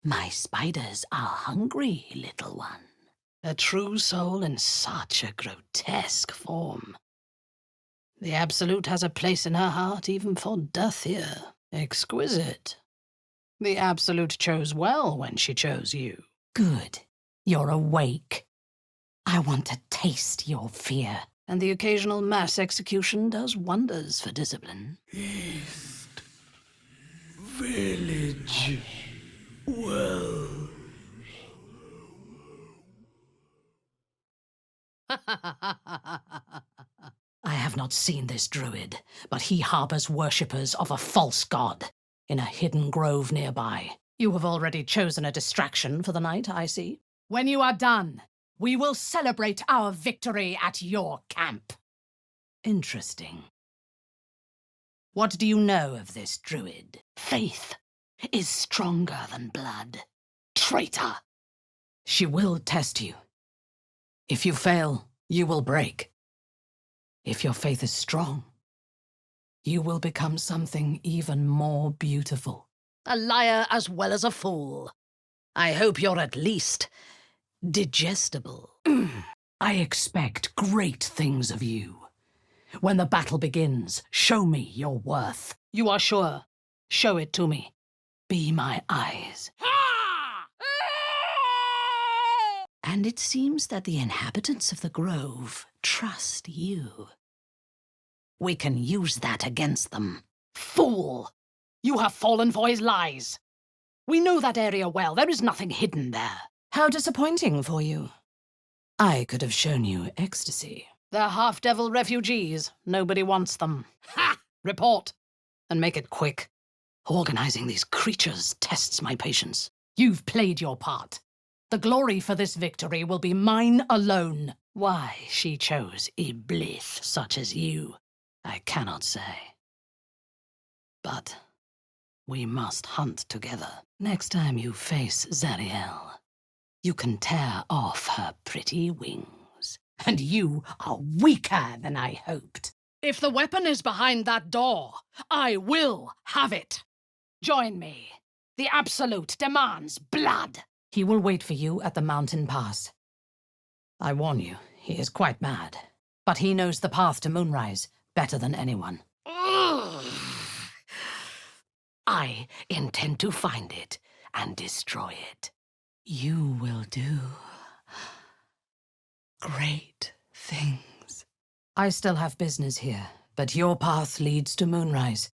My spiders are hungry, little one. A true soul in such a grotesque form. The Absolute has a place in her heart even for death here. Exquisite. The Absolute chose well when she chose you. Good. You're awake. I want to taste your fear. And the occasional mass execution does wonders for discipline. East Village. Well. I have not seen this druid, but he harbors worshippers of a false god in a hidden grove nearby. You have already chosen a distraction for the night, I see. When you are done, we will celebrate our victory at your camp. Interesting. What do you know of this druid? Faith is stronger than blood. Traitor! She will test you. If you fail, you will break. If your faith is strong, you will become something even more beautiful. A liar as well as a fool. I hope you're at least digestible. I expect great things of you. When the battle begins, show me your worth. You are sure? Show it to me. Be my eyes. And it seems that the inhabitants of the grove trust you. We can use that against them. Fool! You have fallen for his lies. We know that area well. There is nothing hidden there. How disappointing for you. I could have shown you ecstasy. They're half-devil refugees. Nobody wants them. Ha! Report. And make it quick. Organizing these creatures tests my patience. You've played your part. The glory for this victory will be mine alone. Why she chose Iblis such as you, I cannot say. But we must hunt together. Next time you face Zariel, you can tear off her pretty wings. And you are weaker than I hoped. If the weapon is behind that door, I will have it. Join me. The Absolute demands blood. He will wait for you at the mountain pass. I warn you, he is quite mad. But he knows the path to Moonrise better than anyone. I intend to find it and destroy it. You will do great things. I still have business here, but your path leads to Moonrise,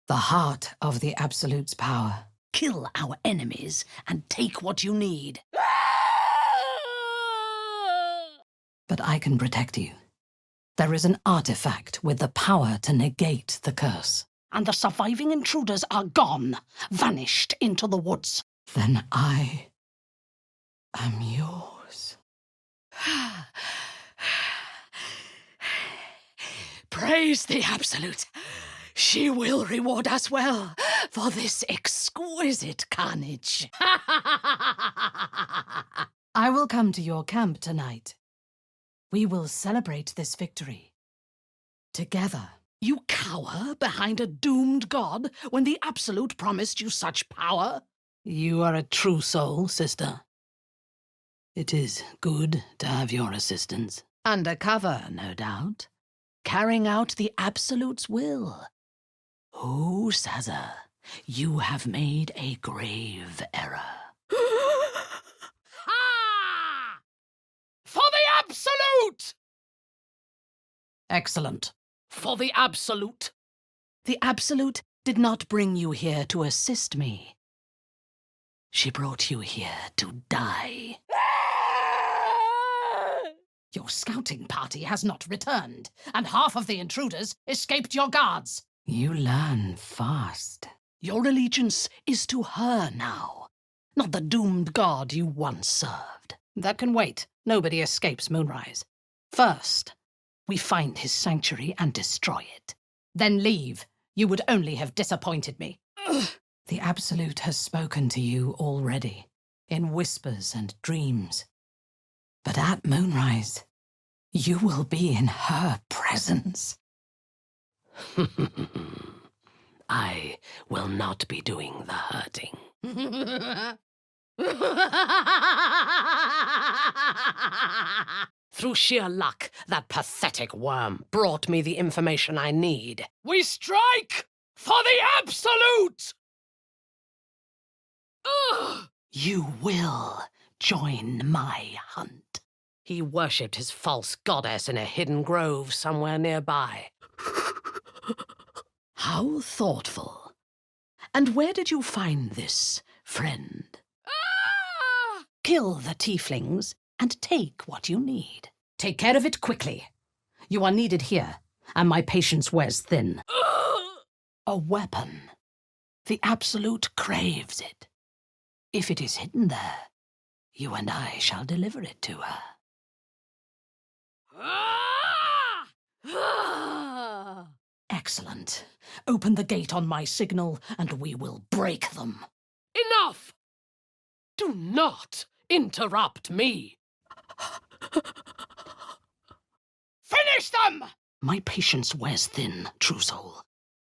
the heart of the Absolute's power. Kill our enemies and take what you need. But I can protect you. There is an artifact with the power to negate the curse. And the surviving intruders are gone, vanished into the woods. Then I am yours. Praise the Absolute. She will reward us well for this exquisite carnage. I will come to your camp tonight. We will celebrate this victory. Together. You cower behind a doomed god when the Absolute promised you such power? You are a true soul, sister. It is good to have your assistance. Undercover, no doubt. Carrying out the Absolute's will. Oh, Saza, you have made a grave error. Ha! For the Absolute! Excellent. For the Absolute. The Absolute did not bring you here to assist me. She brought you here to die. Your scouting party has not returned, and half of the intruders escaped your guards. You learn fast. Your allegiance is to her now, not the doomed god you once served. That can wait. Nobody escapes Moonrise. First, we find his sanctuary and destroy it. Then leave. You would only have disappointed me. The Absolute has spoken to you already, in whispers and dreams. But at Moonrise, you will be in her presence. I will not be doing the hurting. Through sheer luck, that pathetic worm brought me the information I need. We strike for the Absolute! Ugh! You will join my hunt. He worshipped his false goddess in a hidden grove somewhere nearby. How thoughtful. And where did you find this, friend? Ah! Kill the tieflings and take what you need. Take care of it quickly. You are needed here, and my patience wears thin. A weapon. The Absolute craves it. If it is hidden there, you and I shall deliver it to her. Excellent. Open the gate on my signal, and we will break them. Enough! Do not interrupt me. Finish them! My patience wears thin, true soul.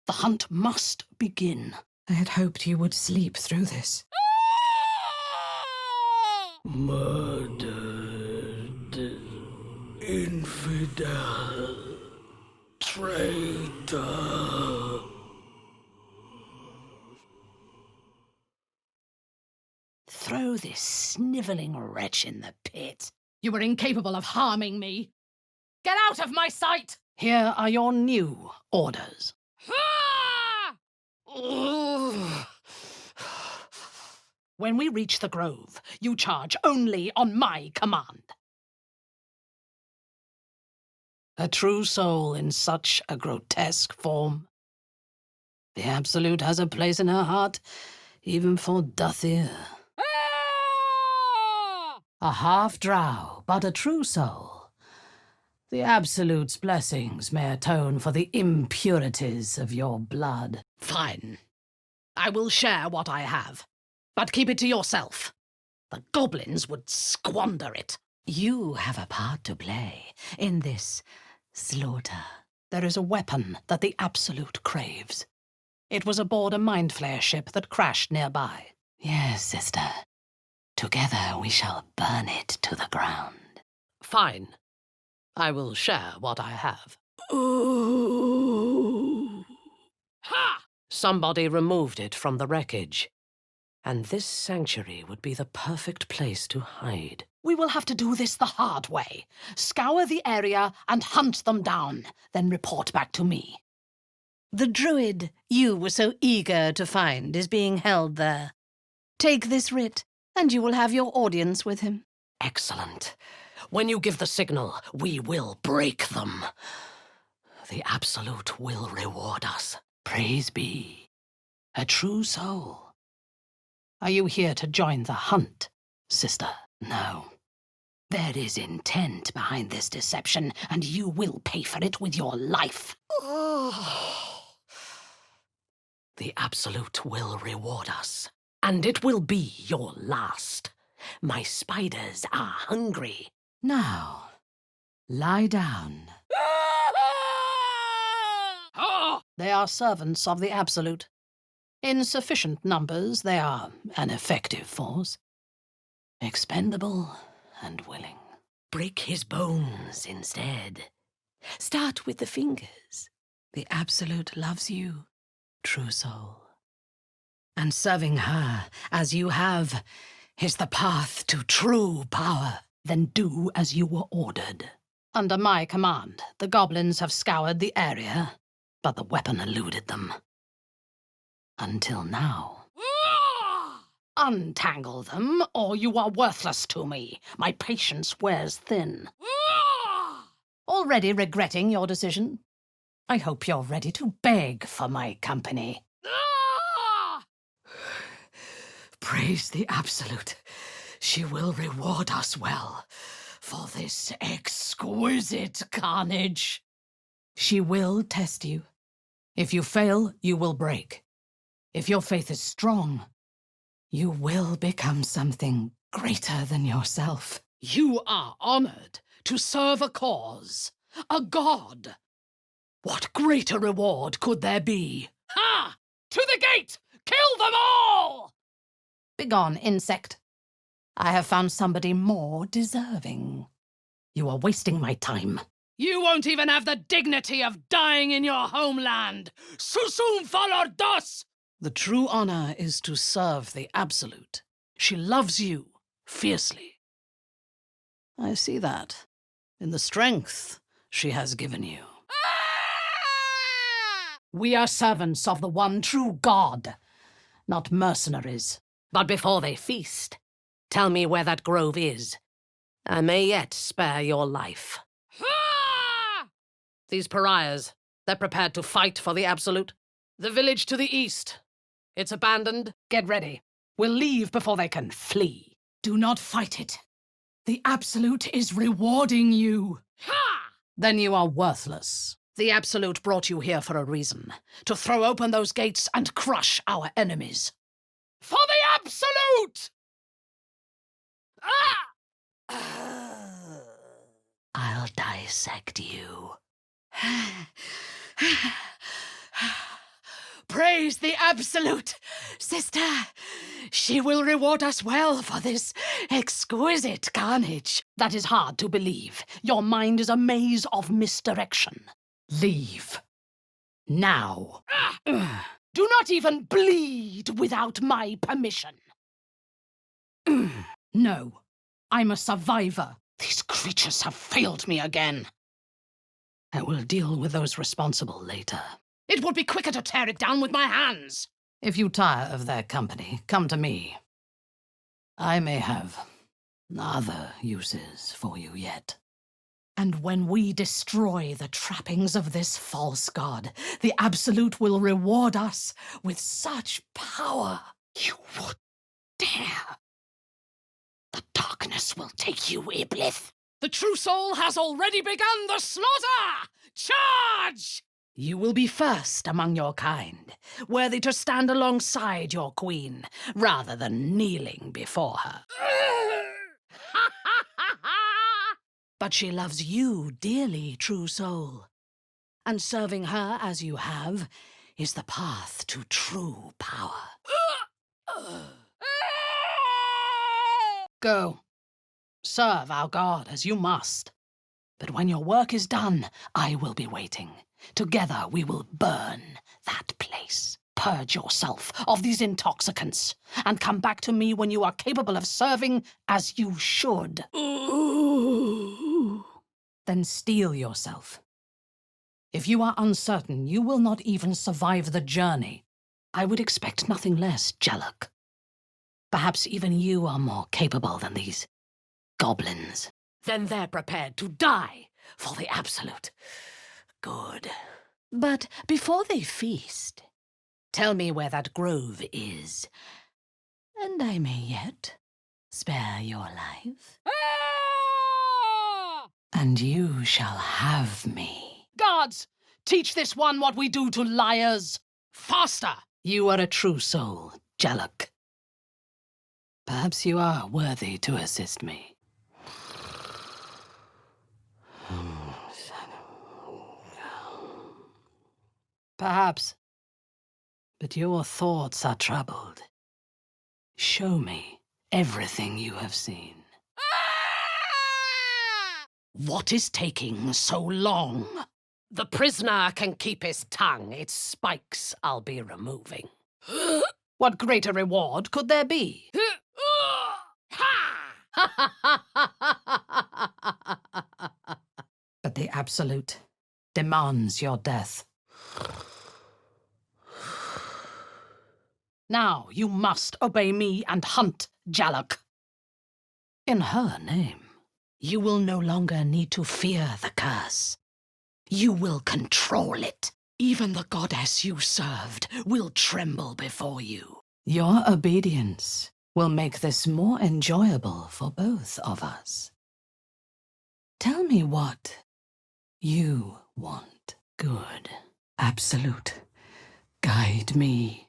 The hunt must begin. I had hoped you would sleep through this. Murdered. Infidel. Traitor. Throw this sniveling wretch in the pit. You were incapable of harming me. Get out of my sight! Here are your new orders. When we reach the grove, you charge only on my command. A true soul in such a grotesque form. The Absolute has a place in her heart, even for Duthir. A half-drow, but a true soul. The Absolute's blessings may atone for the impurities of your blood. Fine. I will share what I have, but keep it to yourself. The goblins would squander it. You have a part to play in this slaughter. There is a weapon that the Absolute craves. It was aboard a mind flayer ship that crashed nearby. Yes, sister. Together we shall burn it to the ground. Fine. I will share what I have. Oh. Ha! Somebody removed it from the wreckage. And this sanctuary would be the perfect place to hide. We will have to do this the hard way. Scour the area and hunt them down, then report back to me. The druid you were so eager to find is being held there. Take this writ, and you will have your audience with him. Excellent. When you give the signal, we will break them. The Absolute will reward us. Praise be. A true soul. Are you here to join the hunt, sister? No. There is intent behind this deception, and you will pay for it with your life. The Absolute will reward us, and it will be your last. My spiders are hungry. Now, lie down. They are servants of the Absolute. In sufficient numbers, they are an effective force. Expendable and willing. Break his bones instead. Start with the fingers. The Absolute loves you, true soul. And serving her as you have is the path to true power. Then do as you were ordered. Under my command, the goblins have scoured the area, but the weapon eluded them. Until now. Untangle them, or you are worthless to me. My patience wears thin. Already regretting your decision? I hope you're ready to beg for my company. Praise the Absolute. She will reward us well for this exquisite carnage. She will test you. If you fail, you will break. If your faith is strong, you will become something greater than yourself. You are honored to serve a cause, a god. What greater reward could there be? Ha! To the gate! Kill them all! Begone, insect. I have found somebody more deserving. You are wasting my time. You won't even have the dignity of dying in your homeland. Susum falor dos! The true honor is to serve the Absolute. She loves you fiercely. I see that in the strength she has given you. We are servants of the one true God, not mercenaries. But before they feast, tell me where that grove is. I may yet spare your life. These pariahs, they're prepared to fight for the Absolute. The village to the east. It's abandoned. Get ready. We'll leave before they can flee. Do not fight it. The Absolute is rewarding you. Ha! Then you are worthless. The Absolute brought you here for a reason. To throw open those gates and crush our enemies. For the Absolute! I'll dissect you. Praise the Absolute, sister. She will reward us well for this exquisite carnage. That is hard to believe. Your mind is a maze of misdirection. Leave. Now. Do not even bleed without my permission. No. I'm a survivor. These creatures have failed me again. I will deal with those responsible later. It would be quicker to tear it down with my hands. If you tire of their company, come to me. I may have other uses for you yet. And when we destroy the trappings of this false god, the Absolute will reward us with such power. You would dare. The darkness will take you, Iblis. The true soul has already begun the slaughter! Charge! You will be first among your kind, worthy to stand alongside your queen, rather than kneeling before her. But she loves you dearly, true soul, and serving her as you have is the path to true power. Go. Serve our God as you must. But when your work is done, I will be waiting. Together we will burn that place. purge yourself of these intoxicants and come back to me when you are capable of serving as you should. Then steel yourself. If you are uncertain, you will not even survive the journey. I would expect nothing less, Jaluk. Perhaps even you are more capable than these goblins. Then they're prepared to die for the absolute good. But before they feast, tell me where that grove is, and I may yet spare your life. And you shall have me. Guards, teach this one what we do to liars. Faster! You are a true soul, Jaluk. Perhaps you are worthy to assist me. Perhaps. But your thoughts are troubled. Show me everything you have seen. What is taking so long? The prisoner can keep his tongue. Its spikes I'll be removing. What greater reward could there be? But the Absolute demands your death. Now you must obey me and hunt Jaluk. In her name, you will no longer need to fear the curse. You will control it. Even the goddess you served will tremble before you. Your obedience will make this more enjoyable for both of us. Tell me what you want. Good. Absolute. Guide me.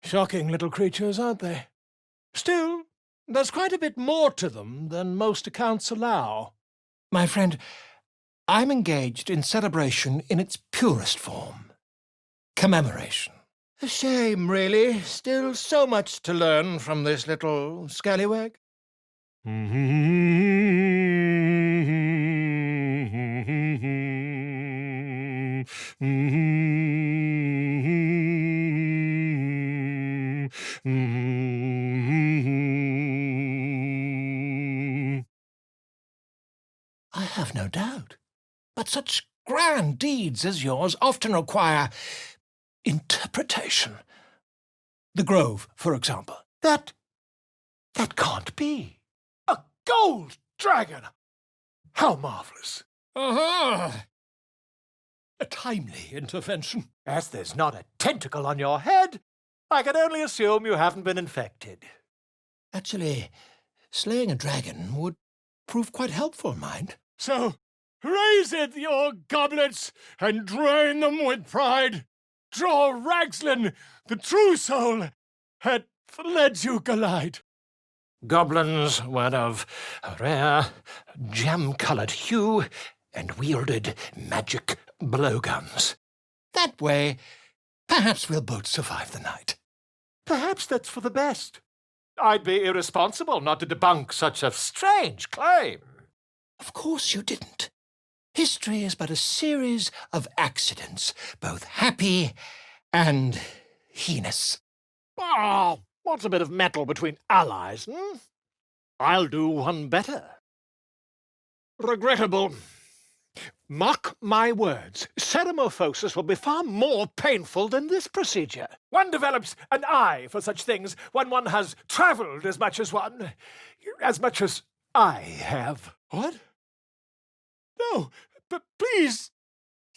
Shocking little creatures, aren't they? Still, there's quite a bit more to them than most accounts allow. My friend, I'm engaged in celebration in its purest form. Commemoration. A shame, really. Still so much to learn from this little scallywag. I have no doubt. But such grand deeds as yours often require interpretation. The grove, for example. That can't be. A gold dragon! How marvellous. A timely intervention. As there's not a tentacle on your head, I can only assume you haven't been infected. Actually, slaying a dragon would prove quite helpful, mind. So, raise it, your goblets, and drain them with pride. Draw Ragslin, the true soul, at Fledzukalite. Goblins were of a rare, jam-coloured hue and wielded magic blowguns. That way, perhaps we'll both survive the night. Perhaps that's for the best. I'd be irresponsible not to debunk such a strange claim. Of course you didn't. History is but a series of accidents, both happy and heinous. Oh, what's a bit of metal between allies, I'll do one better. Regrettable. Mark my words, ceremophosis will be far more painful than this procedure. One develops an eye for such things when one has travelled as much as I have. What? No, but please,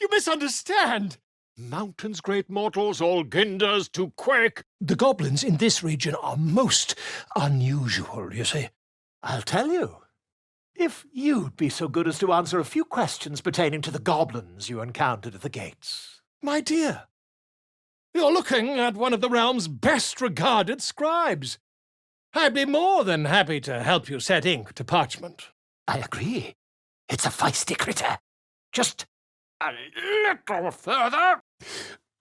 you misunderstand. Mountains, great mortals, all ginders to quake. The goblins in this region are most unusual, you see. I'll tell you. If you'd be so good as to answer a few questions pertaining to the goblins you encountered at the gates. My dear, you're looking at one of the realm's best-regarded scribes. I'd be more than happy to help you set ink to parchment. I agree. It's a feisty critter. Just a little further.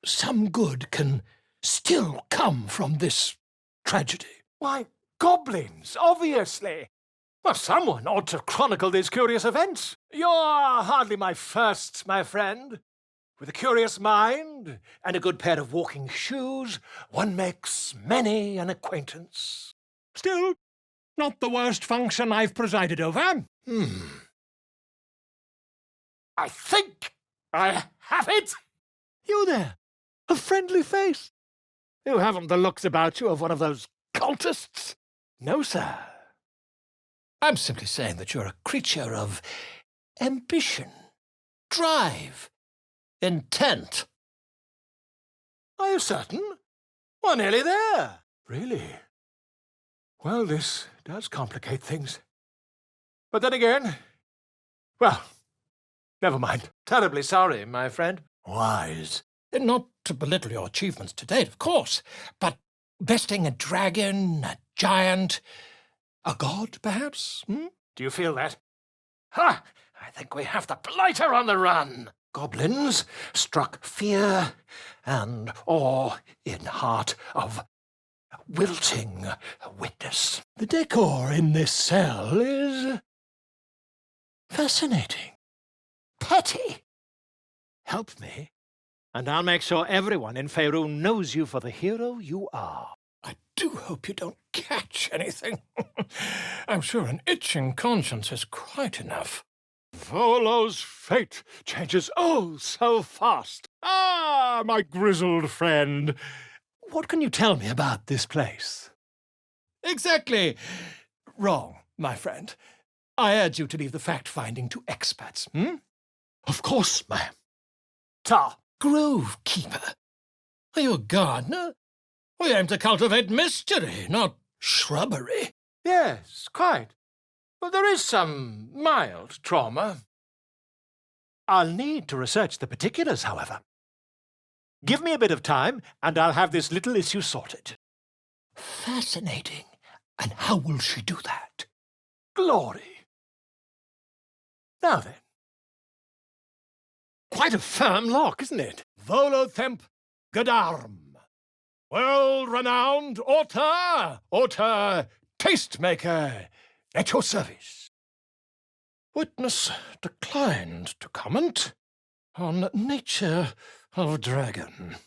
Some good can still come from this tragedy. Why, goblins, obviously. Well, someone ought to chronicle these curious events. You're hardly my first, my friend. With a curious mind and a good pair of walking shoes, one makes many an acquaintance. Still, not the worst function I've presided over. I think I have it. You there, a friendly face. You haven't the looks about you of one of those cultists. No, sir. I'm simply saying that you're a creature of ambition, drive, intent. Are you certain? We're nearly there. Really? Well, this does complicate things. But then again, well, never mind. Terribly sorry, my friend. Wise. Not to belittle your achievements to date, of course, but besting a dragon, a giant, a god, perhaps? Do you feel that? Ha! I think we have the blighter on the run. Goblins struck fear and awe in heart of wilting witness. The decor in this cell is fascinating. Petty. Help me, and I'll make sure everyone in Faerun knows you for the hero you are. I do hope you don't catch anything. I'm sure an itching conscience is quite enough. Volo's fate changes oh so fast. Ah, my grizzled friend. What can you tell me about this place? Exactly. Wrong, my friend. I urge you to leave the fact-finding to experts, Of course, ma'am. Ta, grove keeper. Are you a gardener? We aim to cultivate mystery, not shrubbery. Yes, quite. Well, there is some mild trauma. I'll need to research the particulars, however. Give me a bit of time, and I'll have this little issue sorted. Fascinating. And how will she do that? Glory. Now then. Quite a firm lock, isn't it? Volo Gadarm. Well-renowned author, tastemaker, at your service. Witness declined to comment on nature of dragon.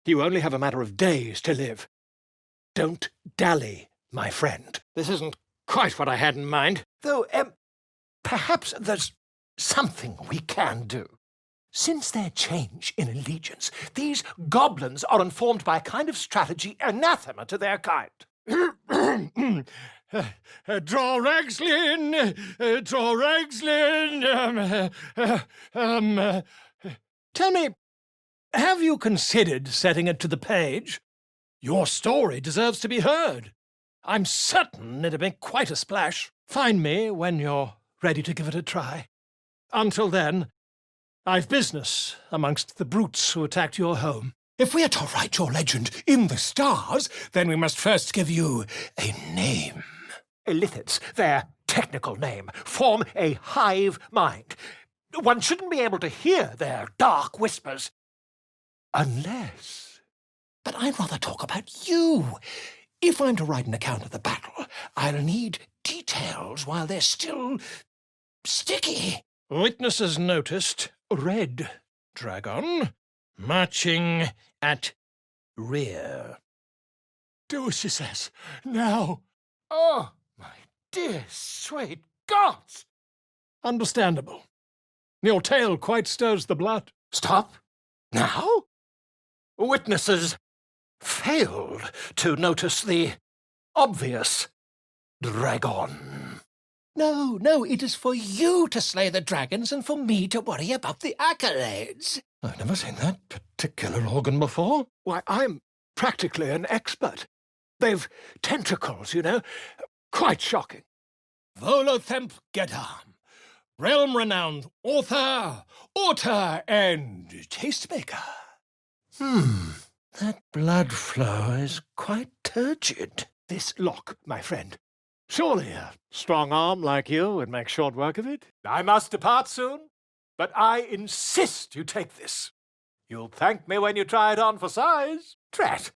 You only have a matter of days to live. Don't dally, my friend. This isn't quite what I had in mind, though perhaps there's something we can do. Since their change in allegiance, these goblins are informed by a kind of strategy anathema to their kind. Draw Ragslin! Draw Ragslin! Tell me, have you considered setting it to the page? Your story deserves to be heard. I'm certain it'd make quite a splash. Find me when you're ready to give it a try. Until then, I've business amongst the brutes who attacked your home. If we are to write your legend in the stars, then we must first give you a name. Illithids, their technical name, form a hive mind. One shouldn't be able to hear their dark whispers. Unless... But I'd rather talk about you. If I'm to write an account of the battle, I'll need details while they're still sticky. Witnesses noticed red dragon marching at rear. Do as she says. Now. Oh, my dear sweet gods! Understandable. Your tale quite stirs the blood. Stop. Now? Witnesses failed to notice the obvious dragon. No, it is for you to slay the dragons and for me to worry about the accolades. I've never seen that particular organ before. Why, I'm practically an expert. They've tentacles, you know. Quite shocking. Volo Gedam, realm-renowned author, and tastemaker. That blood flow is quite turgid. This lock, my friend. Surely a strong arm like you would make short work of it. I must depart soon, but I insist you take this. You'll thank me when you try it on for size. Drat,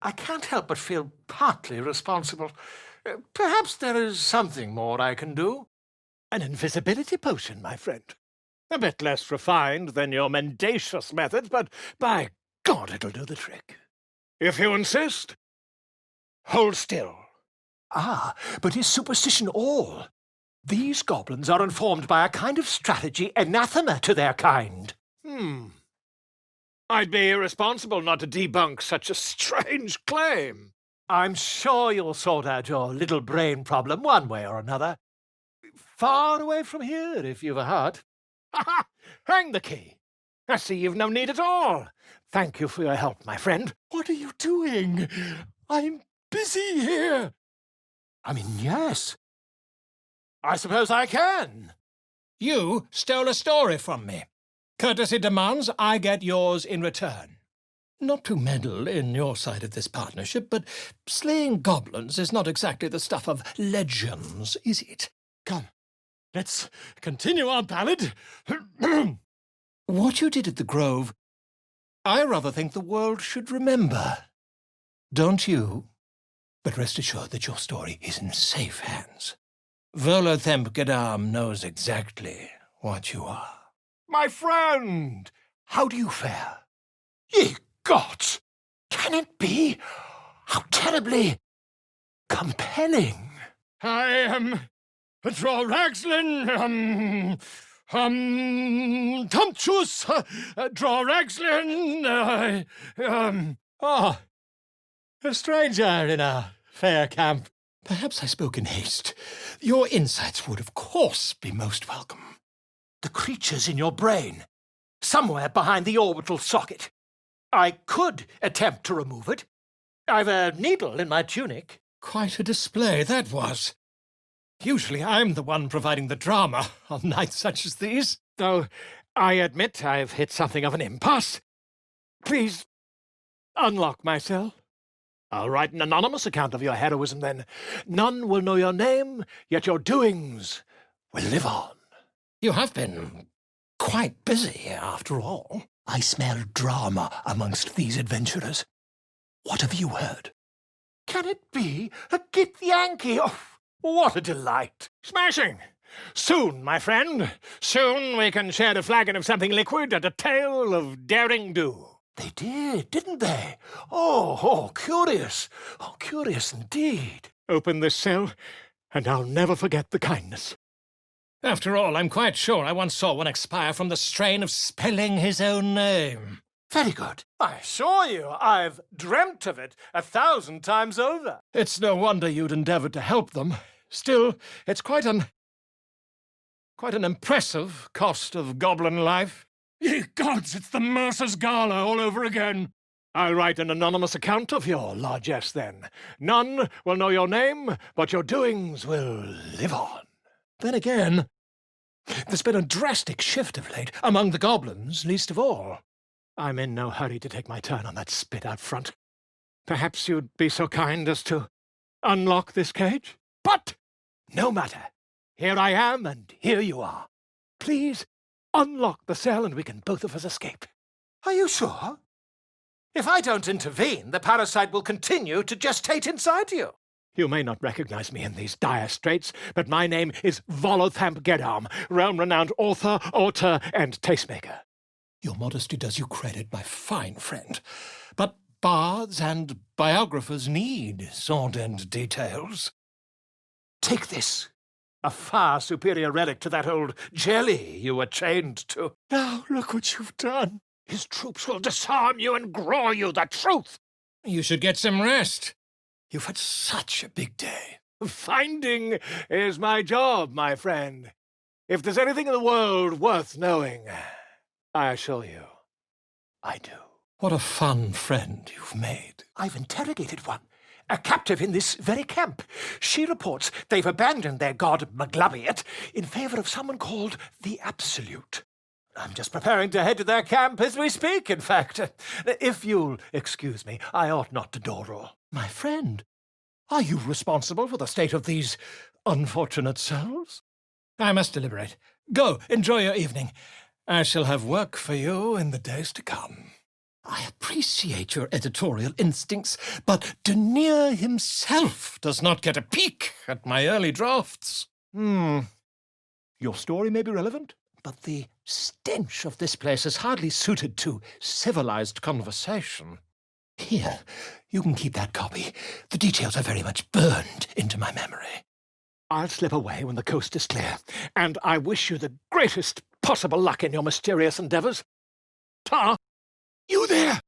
I can't help but feel partly responsible. Perhaps there is something more I can do. An invisibility potion, my friend. A bit less refined than your mendacious methods, but by God, it'll do the trick. If you insist, hold still. Ah, but is superstition all? These goblins are informed by a kind of strategy anathema to their kind. I'd be irresponsible not to debunk such a strange claim. I'm sure you'll sort out your little brain problem one way or another. Far away from here, if you've a heart. Ha! Hang the key. I see you've no need at all. Thank you for your help, my friend. What are you doing? I'm busy here. I mean, yes. I suppose I can. You stole a story from me. Courtesy demands I get yours in return. Not to meddle in your side of this partnership, but slaying goblins is not exactly the stuff of legends, is it? Come, let's continue our ballad. What you did at the Grove, I rather think the world should remember. Don't you? But rest assured that your story is in safe hands. Volo knows exactly what you are. My friend, how do you fare? Ye gods! Can it be? How terribly compelling! I am Draw-Ragslin, Tumptuous, Draw-Ragslin, a stranger in a fair camp. Perhaps I spoke in haste. Your insights would, of course, be most welcome. The creature's in your brain, somewhere behind the orbital socket. I could attempt to remove it. I've a needle in my tunic. Quite a display that was. Usually I'm the one providing the drama on nights such as these. Though I admit I've hit something of an impasse. Please unlock my cell. I'll write an anonymous account of your heroism then. None will know your name, yet your doings will live on. You have been quite busy, after all. I smell drama amongst these adventurers. What have you heard? Can it be a Git Yankee? Oh, what a delight! Smashing! Soon, my friend, soon we can share a flagon of something liquid and a tale of daring do. They did, didn't they? Oh, curious. Oh, curious indeed. Open this cell, and I'll never forget the kindness. After all, I'm quite sure I once saw one expire from the strain of spelling his own name. Very good. I assure you, I've dreamt of it 1,000 times over. It's no wonder you'd endeavoured to help them. Still, it's quite an impressive cost of goblin life. Ye gods, it's the Mercer's Gala all over again. I'll write an anonymous account of your largesse then. None will know your name, but your doings will live on. Then again, there's been a drastic shift of late, among the goblins least of all. I'm in no hurry to take my turn on that spit out front. Perhaps you'd be so kind as to unlock this cage? But no matter. Here I am, and here you are. Please unlock the cell, and we can both of us escape. Are you sure? If I don't intervene, the parasite will continue to gestate inside you. You may not recognize me in these dire straits, but my name is Volo, realm-renowned author, auteur, and tastemaker. Your modesty does you credit, my fine friend. But bards and biographers need sordid details. Take this. A far superior relic to that old jelly you were chained to. Now look what you've done. His troops will disarm you and grow you the truth. You should get some rest. You've had such a big day. Finding is my job, my friend. If there's anything in the world worth knowing, I assure you, I do. What a fun friend you've made. I've interrogated one, a captive in this very camp. She reports they've abandoned their god Maglabiat in favor of someone called the Absolute. I'm just preparing to head to their camp as we speak, in fact. If you'll excuse me, I ought not to dawdle. My friend, are you responsible for the state of these unfortunate souls? I must deliberate. Go, enjoy your evening. I shall have work for you in the days to come. I appreciate your editorial instincts, but Denier himself does not get a peek at my early drafts. Your story may be relevant, but the stench of this place is hardly suited to civilized conversation. Here, you can keep that copy. The details are very much burned into my memory. I'll slip away when the coast is clear, and I wish you the greatest possible luck in your mysterious endeavors. Ta! You there!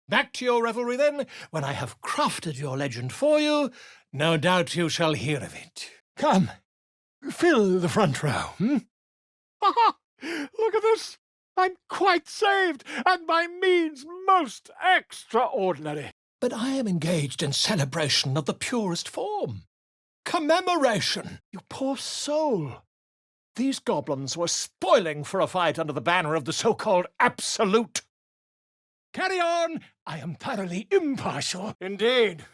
Back to your revelry, then. When I have crafted your legend for you, no doubt you shall hear of it. Come, fill the front row, Ha ha! Look at this! I'm quite saved, and by means most extraordinary. But I am engaged in celebration of the purest form. Commemoration! You poor soul! These goblins were spoiling for a fight under the banner of the so-called Absolute. Carry on! I am thoroughly impartial. Indeed.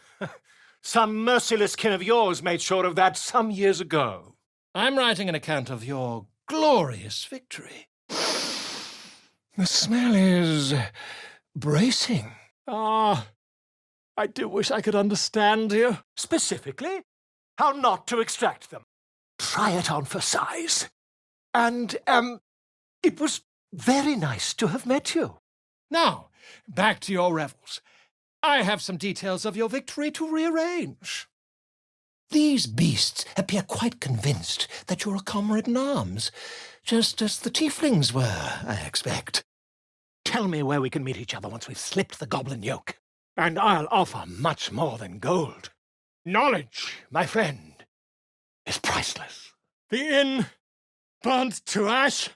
Some merciless kin of yours made sure of that some years ago. I'm writing an account of your glorious victory. The smell is bracing. I do wish I could understand you. Specifically, how not to extract them. Try it on for size. And, it was very nice to have met you. Now, back to your revels. I have some details of your victory to rearrange. These beasts appear quite convinced that you're a comrade-in-arms, just as the tieflings were, I expect. Tell me where we can meet each other once we've slipped the goblin yoke, and I'll offer much more than gold. Knowledge, my friend, is priceless. The inn burnt to ash.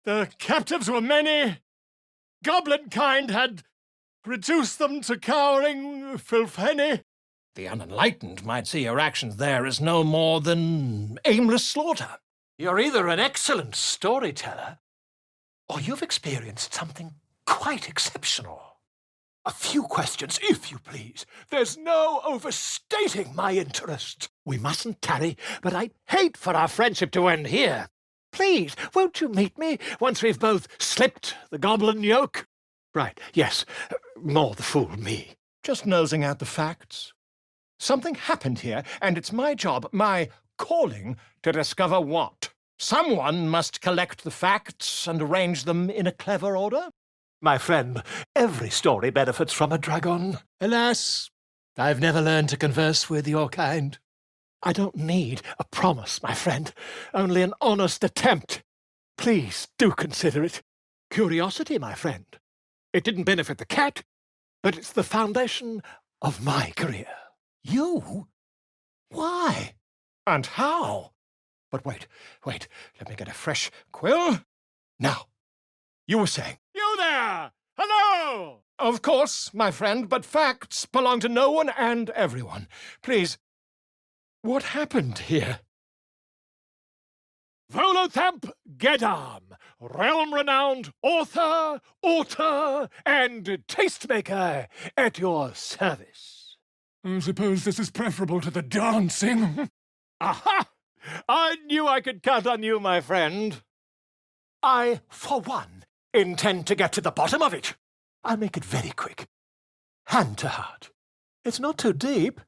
The captives were many. Goblin kind had reduced them to cowering filfenny. The unenlightened might see your actions there as no more than aimless slaughter. You're either an excellent storyteller, or you've experienced something quite exceptional. A few questions, if you please. There's no overstating my interest. We mustn't tarry, but I'd hate for our friendship to end here. Please, won't you meet me once we've both slipped the goblin yoke? Right, yes, more the fool me. Just nosing out the facts. Something happened here, and it's my job, my calling, to discover what. Someone must collect the facts and arrange them in a clever order. My friend, every story benefits from a dragon. Alas, I've never learned to converse with your kind. I don't need a promise, my friend, only an honest attempt. Please do consider it. Curiosity, my friend. It didn't benefit the cat, but it's the foundation of my career. You? Why? And how? But wait, let me get a fresh quill. Now, you were saying... You there! Hello! Of course, my friend, but facts belong to no one and everyone. Please, what happened here? Volo Gedam, realm-renowned author, and tastemaker at your service. I suppose this is preferable to the dancing. Aha! I knew I could count on you, my friend. I, for one, intend to get to the bottom of it. I'll make it very quick. Hand to heart. It's not too deep.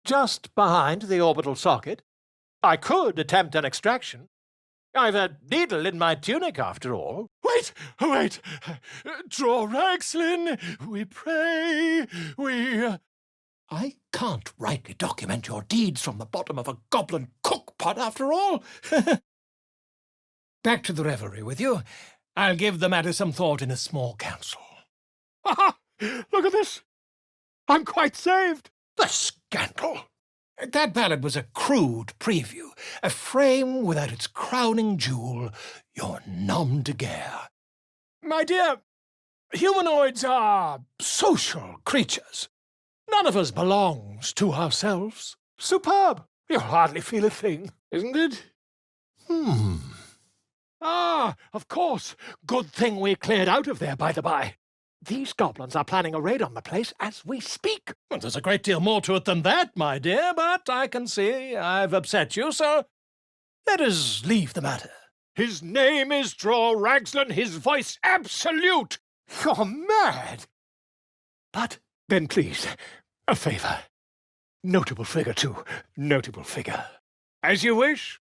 Just behind the orbital socket. I could attempt an extraction. I've a needle in my tunic, after all. Wait! Draw Raxlin, we pray, I can't rightly document your deeds from the bottom of a goblin cookpot, after all. Back to the revelry with you. I'll give the matter some thought in a small council. Aha! Look at this! I'm quite saved! The scandal! That ballad was a crude preview, a frame without its crowning jewel, your nom de guerre. My dear, humanoids are social creatures. None of us belongs to ourselves. Superb! You'll hardly feel a thing, isn't it? Of course. Good thing we cleared out of there, by the by. These goblins are planning a raid on the place as we speak. Well, there's a great deal more to it than that, my dear, but I can see I've upset you, so let us leave the matter. His name is Draw Ragslan, his voice absolute. You're mad. But, then please, a favour. Notable figure, too. Notable figure. As you wish.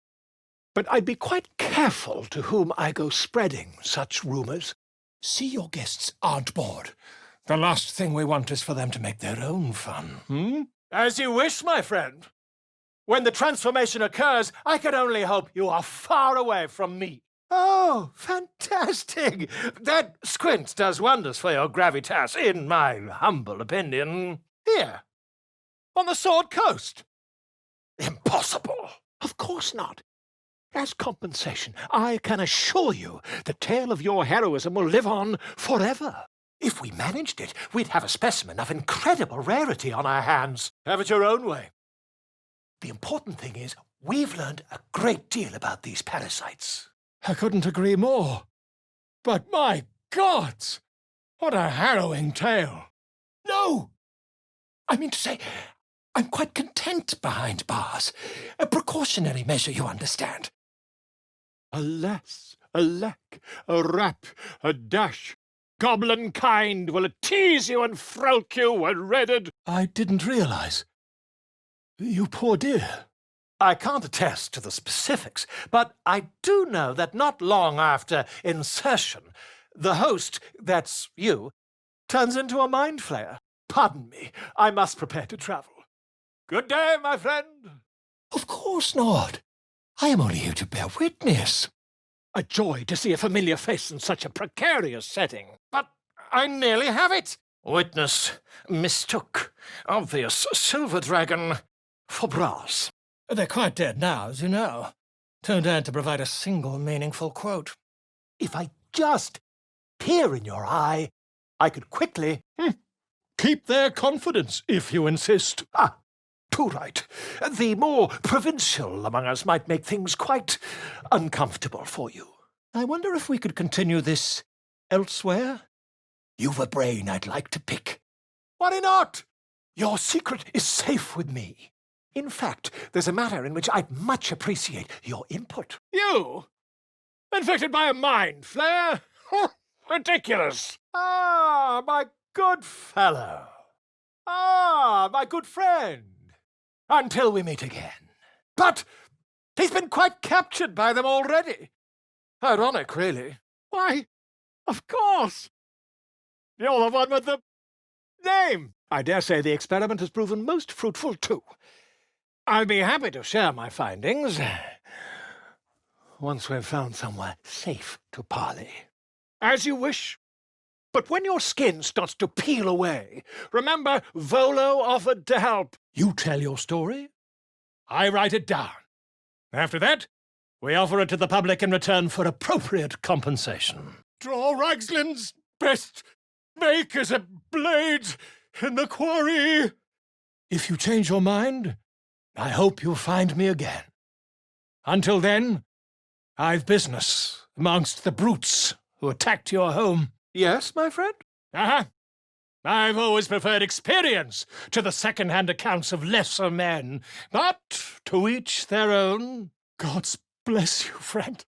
But I'd be quite careful to whom I go spreading such rumours. See your guests aren't bored. The last thing we want is for them to make their own fun. As you wish, my friend. When the transformation occurs, I can only hope you are far away from me. Oh, fantastic! That squint does wonders for your gravitas, in my humble opinion. Here, on the Sword Coast. Impossible! Of course not. As compensation, I can assure you the tale of your heroism will live on forever. If we managed it, we'd have a specimen of incredible rarity on our hands. Have it your own way. The important thing is, we've learned a great deal about these parasites. I couldn't agree more. But my gods, what a harrowing tale. No! I mean to say, I'm quite content behind bars. A precautionary measure, you understand. Alas, alack, a rap, a dash. Goblin kind will tease you and frolic you when redded. I didn't realize. You poor dear. I can't attest to the specifics, but I do know that not long after insertion, the host, that's you, turns into a mind flayer. Pardon me, I must prepare to travel. Good day, my friend. Of course not. I am only here to bear witness. A joy to see a familiar face in such a precarious setting. But I nearly have it. Witness mistook obvious silver dragon for brass. They're quite dead now, as you know. Turned out to provide a single meaningful quote. If I just peer in your eye, I could quickly keep their confidence, if you insist. Ah, too right. The more provincial among us might make things quite uncomfortable for you. I wonder if we could continue this elsewhere? You've a brain I'd like to pick. Why not? Your secret is safe with me. In fact, there's a matter in which I'd much appreciate your input. You? Infected by a mind flare? Ridiculous. Ah, my good fellow. Ah, my good friend. Until we meet again. But he's been quite captured by them already. Ironic, really. Why, of course. You're the one with the name. I dare say the experiment has proven most fruitful, too. I'll be happy to share my findings once we've found somewhere safe to parley. As you wish. But when your skin starts to peel away, remember Volo offered to help. You tell your story, I write it down. After that, we offer it to the public in return for appropriate compensation. Draw Ragslin's best make as a blade in the quarry. If you change your mind, I hope you'll find me again. Until then, I've business amongst the brutes who attacked your home. Yes, my friend? I've always preferred experience to the second-hand accounts of lesser men. But to each their own. God's bless you, friend.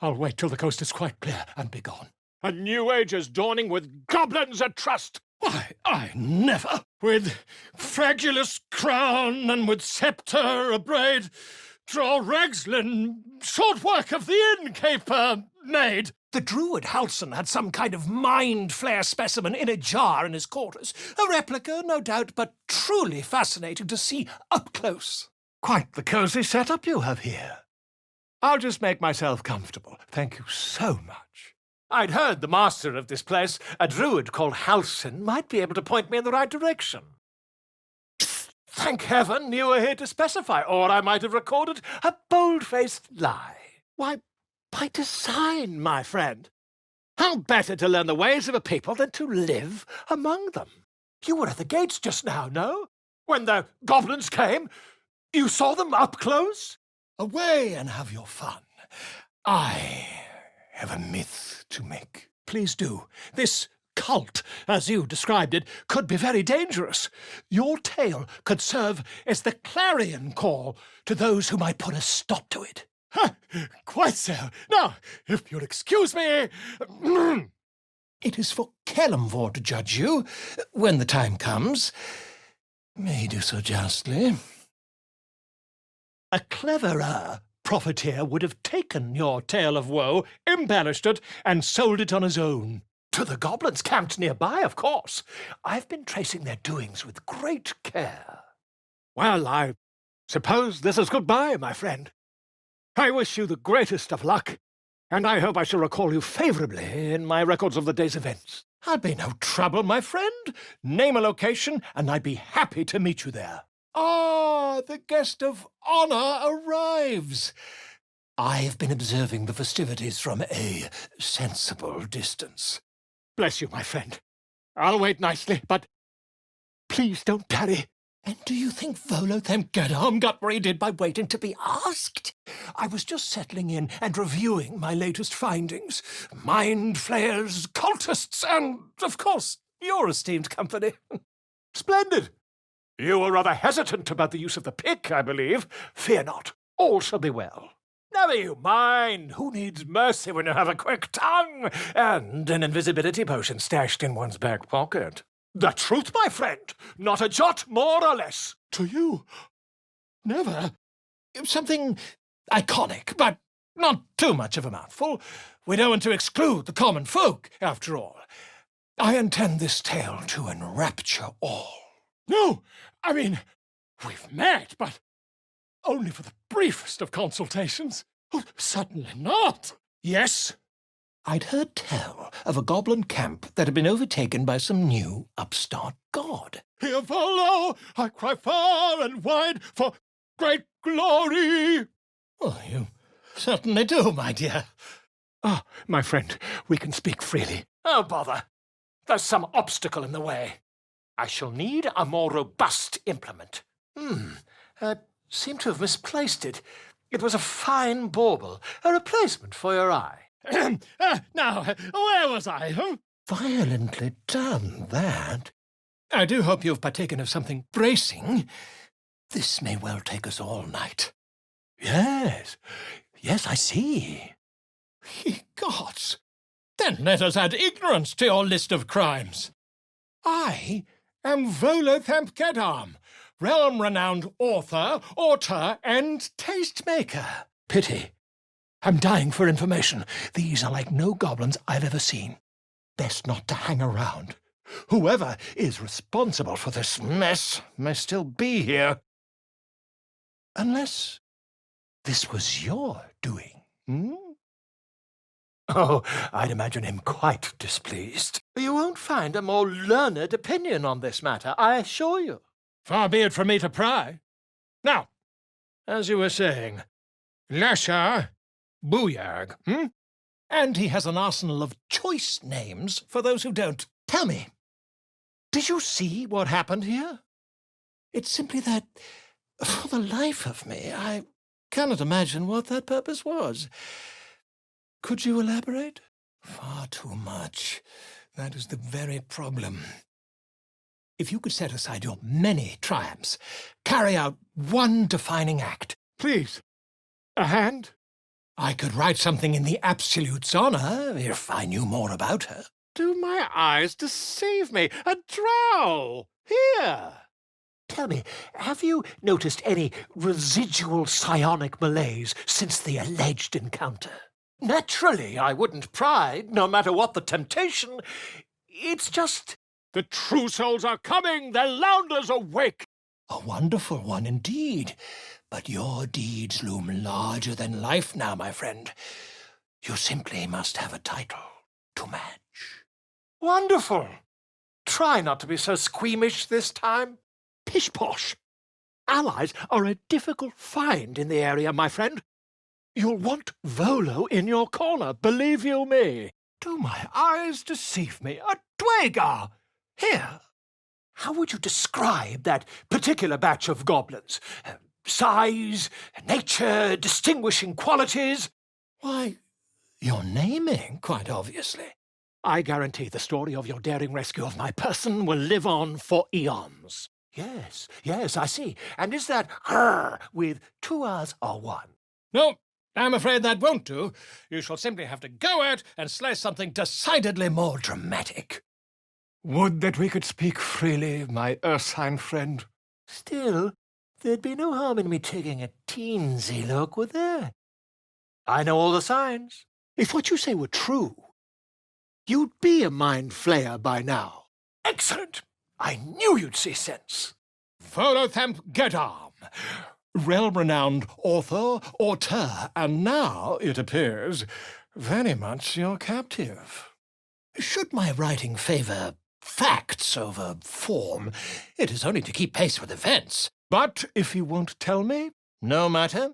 I'll wait till the coast is quite clear and be gone. A new age is dawning with goblins at trust. Why, I never. With fragulous crown and with sceptre abraid, draw Ragslin short work of the innkeeper made. The druid Halson had some kind of mind flare specimen in a jar in his quarters. A replica, no doubt, but truly fascinating to see up close. Quite the cosy setup you have here. I'll just make myself comfortable. Thank you so much. I'd heard the master of this place, a druid called Halson, might be able to point me in the right direction. Thank heaven you were here to specify, or I might have recorded a bold-faced lie. Why, by design, my friend. How better to learn the ways of a people than to live among them? You were at the gates just now, no? When the goblins came, you saw them up close? Away and have your fun. I have a myth to make. Please do. This cult, as you described it, could be very dangerous. Your tale could serve as the clarion call to those who might put a stop to it. Quite so. Now, if you'll excuse me... It is for Kelemvor to judge you when the time comes. May he do so justly. A cleverer profiteer would have taken your tale of woe, embellished it, and sold it on his own. To the goblins camped nearby, of course. I've been tracing their doings with great care. Well, I suppose this is goodbye, my friend. I wish you the greatest of luck, and I hope I shall recall you favourably in my records of the day's events. I'll be no trouble, my friend. Name a location, and I'd be happy to meet you there. Ah, the guest of honour arrives. I've been observing the festivities from a sensible distance. Bless you, my friend. I'll wait nicely, but please don't tarry. And do you think Volo got where he did by waiting to be asked? I was just settling in and reviewing my latest findings. Mind flayers, cultists, and, of course, your esteemed company. Splendid. You were rather hesitant about the use of the pick, I believe. Fear not. All shall be well. Never you mind. Who needs mercy when you have a quick tongue and an invisibility potion stashed in one's back pocket? The truth, my friend. Not a jot more or less. To you, never. Something iconic, but not too much of a mouthful. We don't want to exclude the common folk, after all. I intend this tale to enrapture all. No, I mean, we've met, but only for the briefest of consultations. Oh, certainly not. Yes, I'd heard tell of a goblin camp that had been overtaken by some new upstart god. Here, Volo, I cry far and wide for great glory. Oh, you certainly do, my dear. Ah, my friend, we can speak freely. Oh, bother. There's some obstacle in the way. I shall need a more robust implement. I seem to have misplaced it. It was a fine bauble, a replacement for your eye. Now, where was I? Violently done, that. I do hope you've partaken of something bracing. This may well take us all night. Yes, I see. Ye gods! Then let us add ignorance to your list of crimes. I am Volo Kedam, realm-renowned author, and tastemaker. Pity. I'm dying for information. These are like no goblins I've ever seen. Best not to hang around. Whoever is responsible for this mess may still be here. Unless this was your doing, Oh, I'd imagine him quite displeased. You won't find a more learned opinion on this matter, I assure you. Far be it from me to pry. Now, as you were saying, Lasha Booyarg, And he has an arsenal of choice names for those who don't. Tell me, did you see what happened here? It's simply that, for the life of me, I cannot imagine what that purpose was. Could you elaborate? Far too much. That is the very problem. If you could set aside your many triumphs, carry out one defining act. Please, a hand? I could write something in the Absolute's honor if I knew more about her. Do my eyes deceive me? A drow! Here! Tell me, have you noticed any residual psionic malaise since the alleged encounter? Naturally, I wouldn't pry, no matter what the temptation. It's just... The true souls are coming! Their lounders awake! A wonderful one indeed. But your deeds loom larger than life now, my friend. You simply must have a title to match. Wonderful! Try not to be so squeamish this time. Pish-posh! Allies are a difficult find in the area, my friend. You'll want Volo in your corner, believe you me. Do my eyes deceive me? A Dwagar! Here! How would you describe that particular batch of goblins? Size, nature, distinguishing qualities? Why, you're naming, quite obviously. I guarantee the story of your daring rescue of my person will live on for eons. Yes, I see. And is that with 2 R's or 1? No, I'm afraid that won't do. You shall simply have to go out and slay something decidedly more dramatic. Would that we could speak freely, my ursine friend. Still, there'd be no harm in me taking a teensy look, would there? I know all the signs. If what you say were true, you'd be a mind flayer by now. Excellent! I knew you'd see sense. Volo Gedam, realm-renowned author, and now, it appears, very much your captive. Should my writing favour facts over form, it is only to keep pace with events. But if you won't tell me, no matter.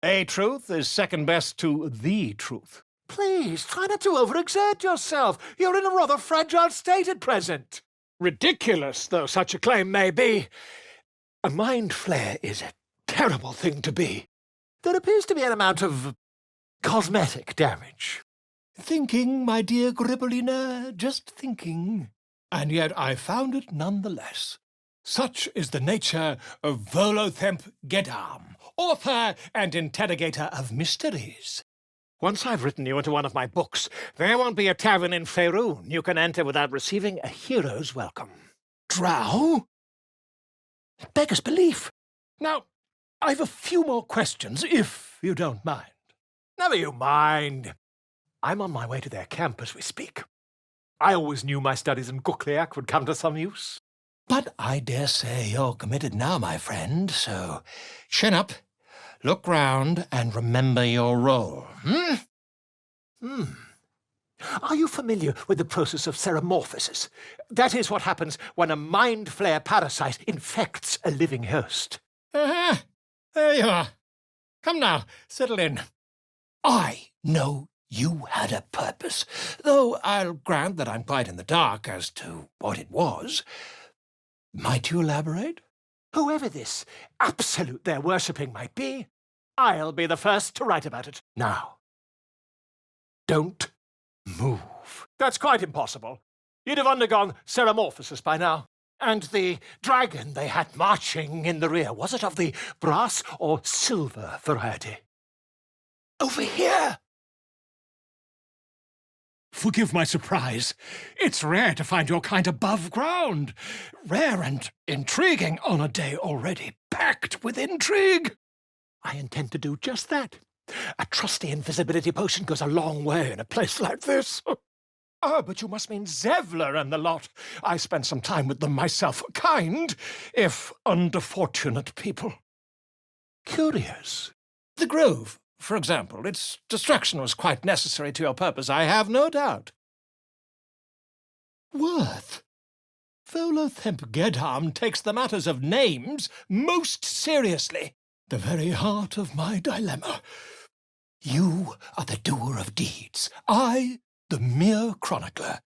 A truth is second best to the truth. Please, try not to overexert yourself. You're in a rather fragile state at present. Ridiculous though such a claim may be, a mind flayer is a terrible thing to be. There appears to be an amount of cosmetic damage. Thinking, my dear Gribbolina, just thinking. And yet I found it nonetheless. Such is the nature of Volo Gedam, author and interrogator of mysteries. Once I've written you into one of my books, there won't be a tavern in Faerun you can enter without receiving a hero's welcome. Drow? Beggars belief. Now, I've a few more questions, if you don't mind. Never you mind. I'm on my way to their camp as we speak. I always knew my studies in Gukliak would come to some use. But I dare say you're committed now, my friend, so chin up, look round, and remember your role, Are you familiar with the process of ceremorphosis? That is what happens when a mind flayer parasite infects a living host. Uh-huh. There you are. Come now, settle in. I know you had a purpose, though I'll grant that I'm quite in the dark as to what it was. Might you elaborate? Whoever this absolute they're worshipping might be, I'll be the first to write about it. Now, don't move. That's quite impossible. You'd have undergone ceremorphosis by now. And the dragon they had marching in the rear, was it of the brass or silver variety? Over here! Forgive my surprise. It's rare to find your kind above ground. Rare and intriguing on a day already packed with intrigue. I intend to do just that. A trusty invisibility potion goes a long way in a place like this. Ah, but you must mean Zevler and the lot. I spent some time with them myself. Kind, if underfortunate people. Curious. The Grove, for example. Its destruction was quite necessary to your purpose, I have no doubt. Worth. Volo Gedam takes the matters of names most seriously. The very heart of my dilemma. You are the doer of deeds. I, the mere chronicler.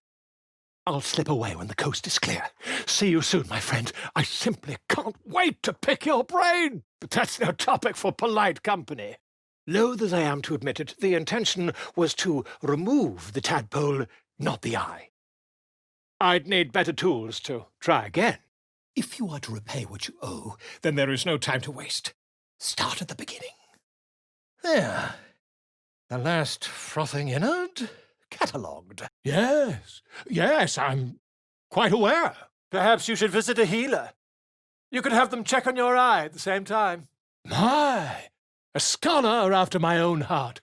I'll slip away when the coast is clear. See you soon, my friend. I simply can't wait to pick your brain. But that's no topic for polite company. Loath as I am to admit it, the intention was to remove the tadpole, not the eye. I'd need better tools to try again. If you are to repay what you owe, then there is no time to waste. Start at the beginning. There. The last frothing innard catalogued. Yes, I'm quite aware. Perhaps you should visit a healer. You could have them check on your eye at the same time. My, a scholar after my own heart.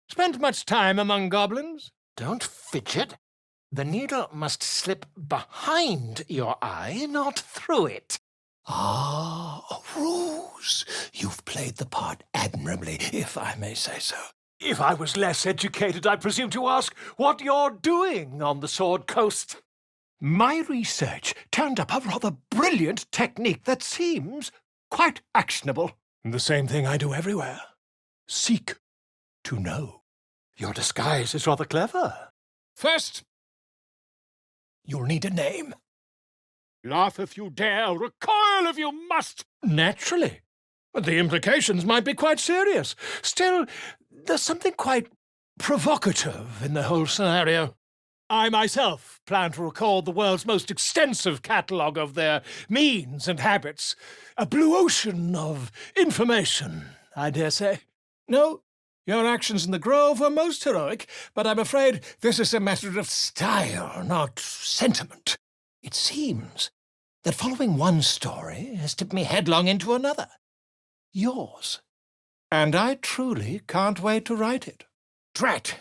Spent much time among goblins? Don't fidget. The needle must slip behind your eye, not through it. Ah, a ruse. You've played the part admirably, if I may say so. If I was less educated, I presume to ask what you're doing on the Sword Coast. My research turned up a rather brilliant technique that seems quite actionable. The same thing I do everywhere. Seek to know. Your disguise is rather clever. First, you'll need a name. Laugh if you dare, recoil if you must. Naturally. The implications might be quite serious. Still, there's something quite provocative in the whole scenario. I myself plan to record the world's most extensive catalogue of their means and habits. A blue ocean of information, I dare say. No, Your actions in the grove were most heroic, but I'm afraid this is a matter of style, not sentiment. It seems that following one story has tipped me headlong into another. Yours. And I truly can't wait to write it. Drat!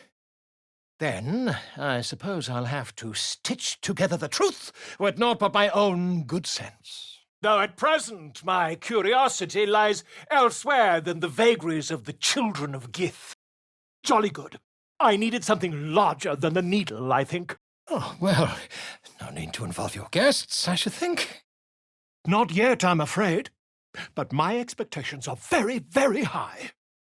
Then I suppose I'll have to stitch together the truth with naught but my own good sense. Though at present my curiosity lies elsewhere than the vagaries of the children of Gith. Jolly good. I needed something larger than the needle, I think. Oh, well, no need to involve your guests, I should think. Not yet, I'm afraid. But my expectations are very, very high.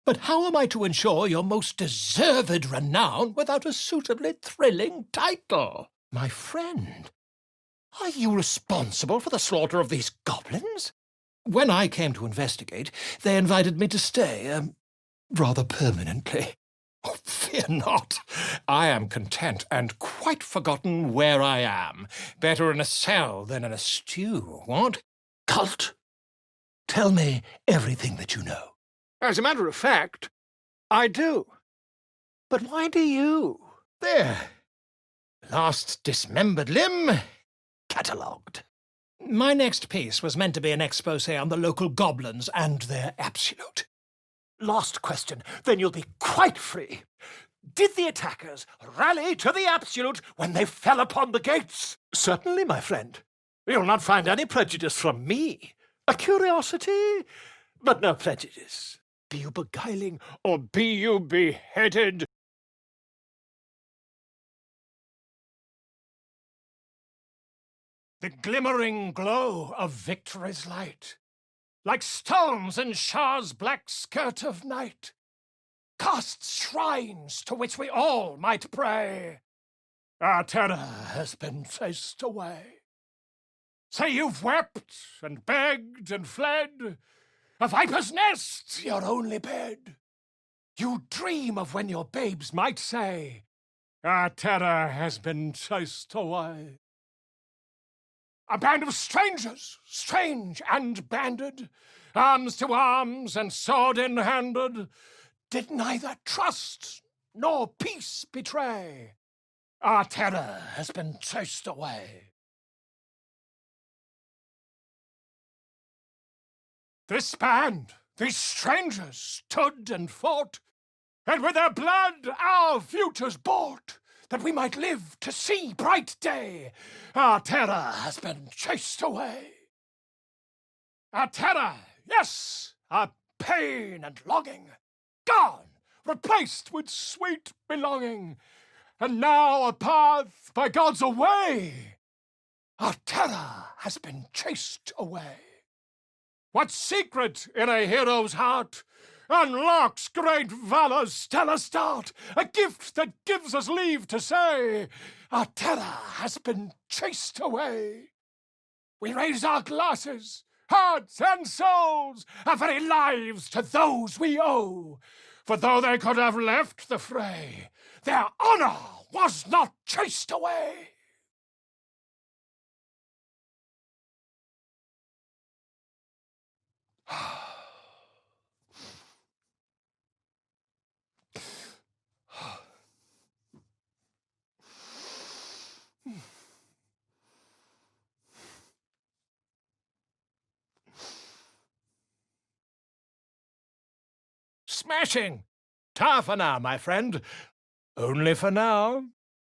But how am I to ensure your most deserved renown without a suitably thrilling title? My friend, are you responsible for the slaughter of these goblins? When I came to investigate, they invited me to stay, rather permanently. Oh, fear not. I am content and quite forgotten where I am. Better in a cell than in a stew, what? Cult, tell me everything that you know. As a matter of fact, I do. But why do you? There. Last dismembered limb, catalogued. My next piece was meant to be an exposé on the local goblins and their absolute. Last question, then you'll be quite free. Did the attackers rally to the absolute when they fell upon the gates? Certainly, my friend. You'll not find any prejudice from me. A curiosity, but no prejudice. Be you beguiling, or be you beheaded? The glimmering glow of victory's light, like stones in Shah's black skirt of night, casts shrines to which we all might pray. Our terror has been chased away. Say you've wept and begged and fled, a viper's nest, your only bed. You dream of when your babes might say, our terror has been chased away. A band of strangers, strange and banded, arms to arms and sword in handed, did neither trust nor peace betray. Our terror has been chased away. This band, these strangers, stood and fought, and with their blood our futures bought, that we might live to see bright day. Our terror has been chased away. Our terror, yes, our pain and longing, gone, replaced with sweet belonging, and now a path by God's away. Our terror has been chased away. What secret in a hero's heart unlocks great valor's stellar start? A gift that gives us leave to say, our terror has been chased away. We raise our glasses, hearts and souls, our very lives to those we owe. For though they could have left the fray, their honor was not chased away. Smashing! Ta for now, my friend. Only for now.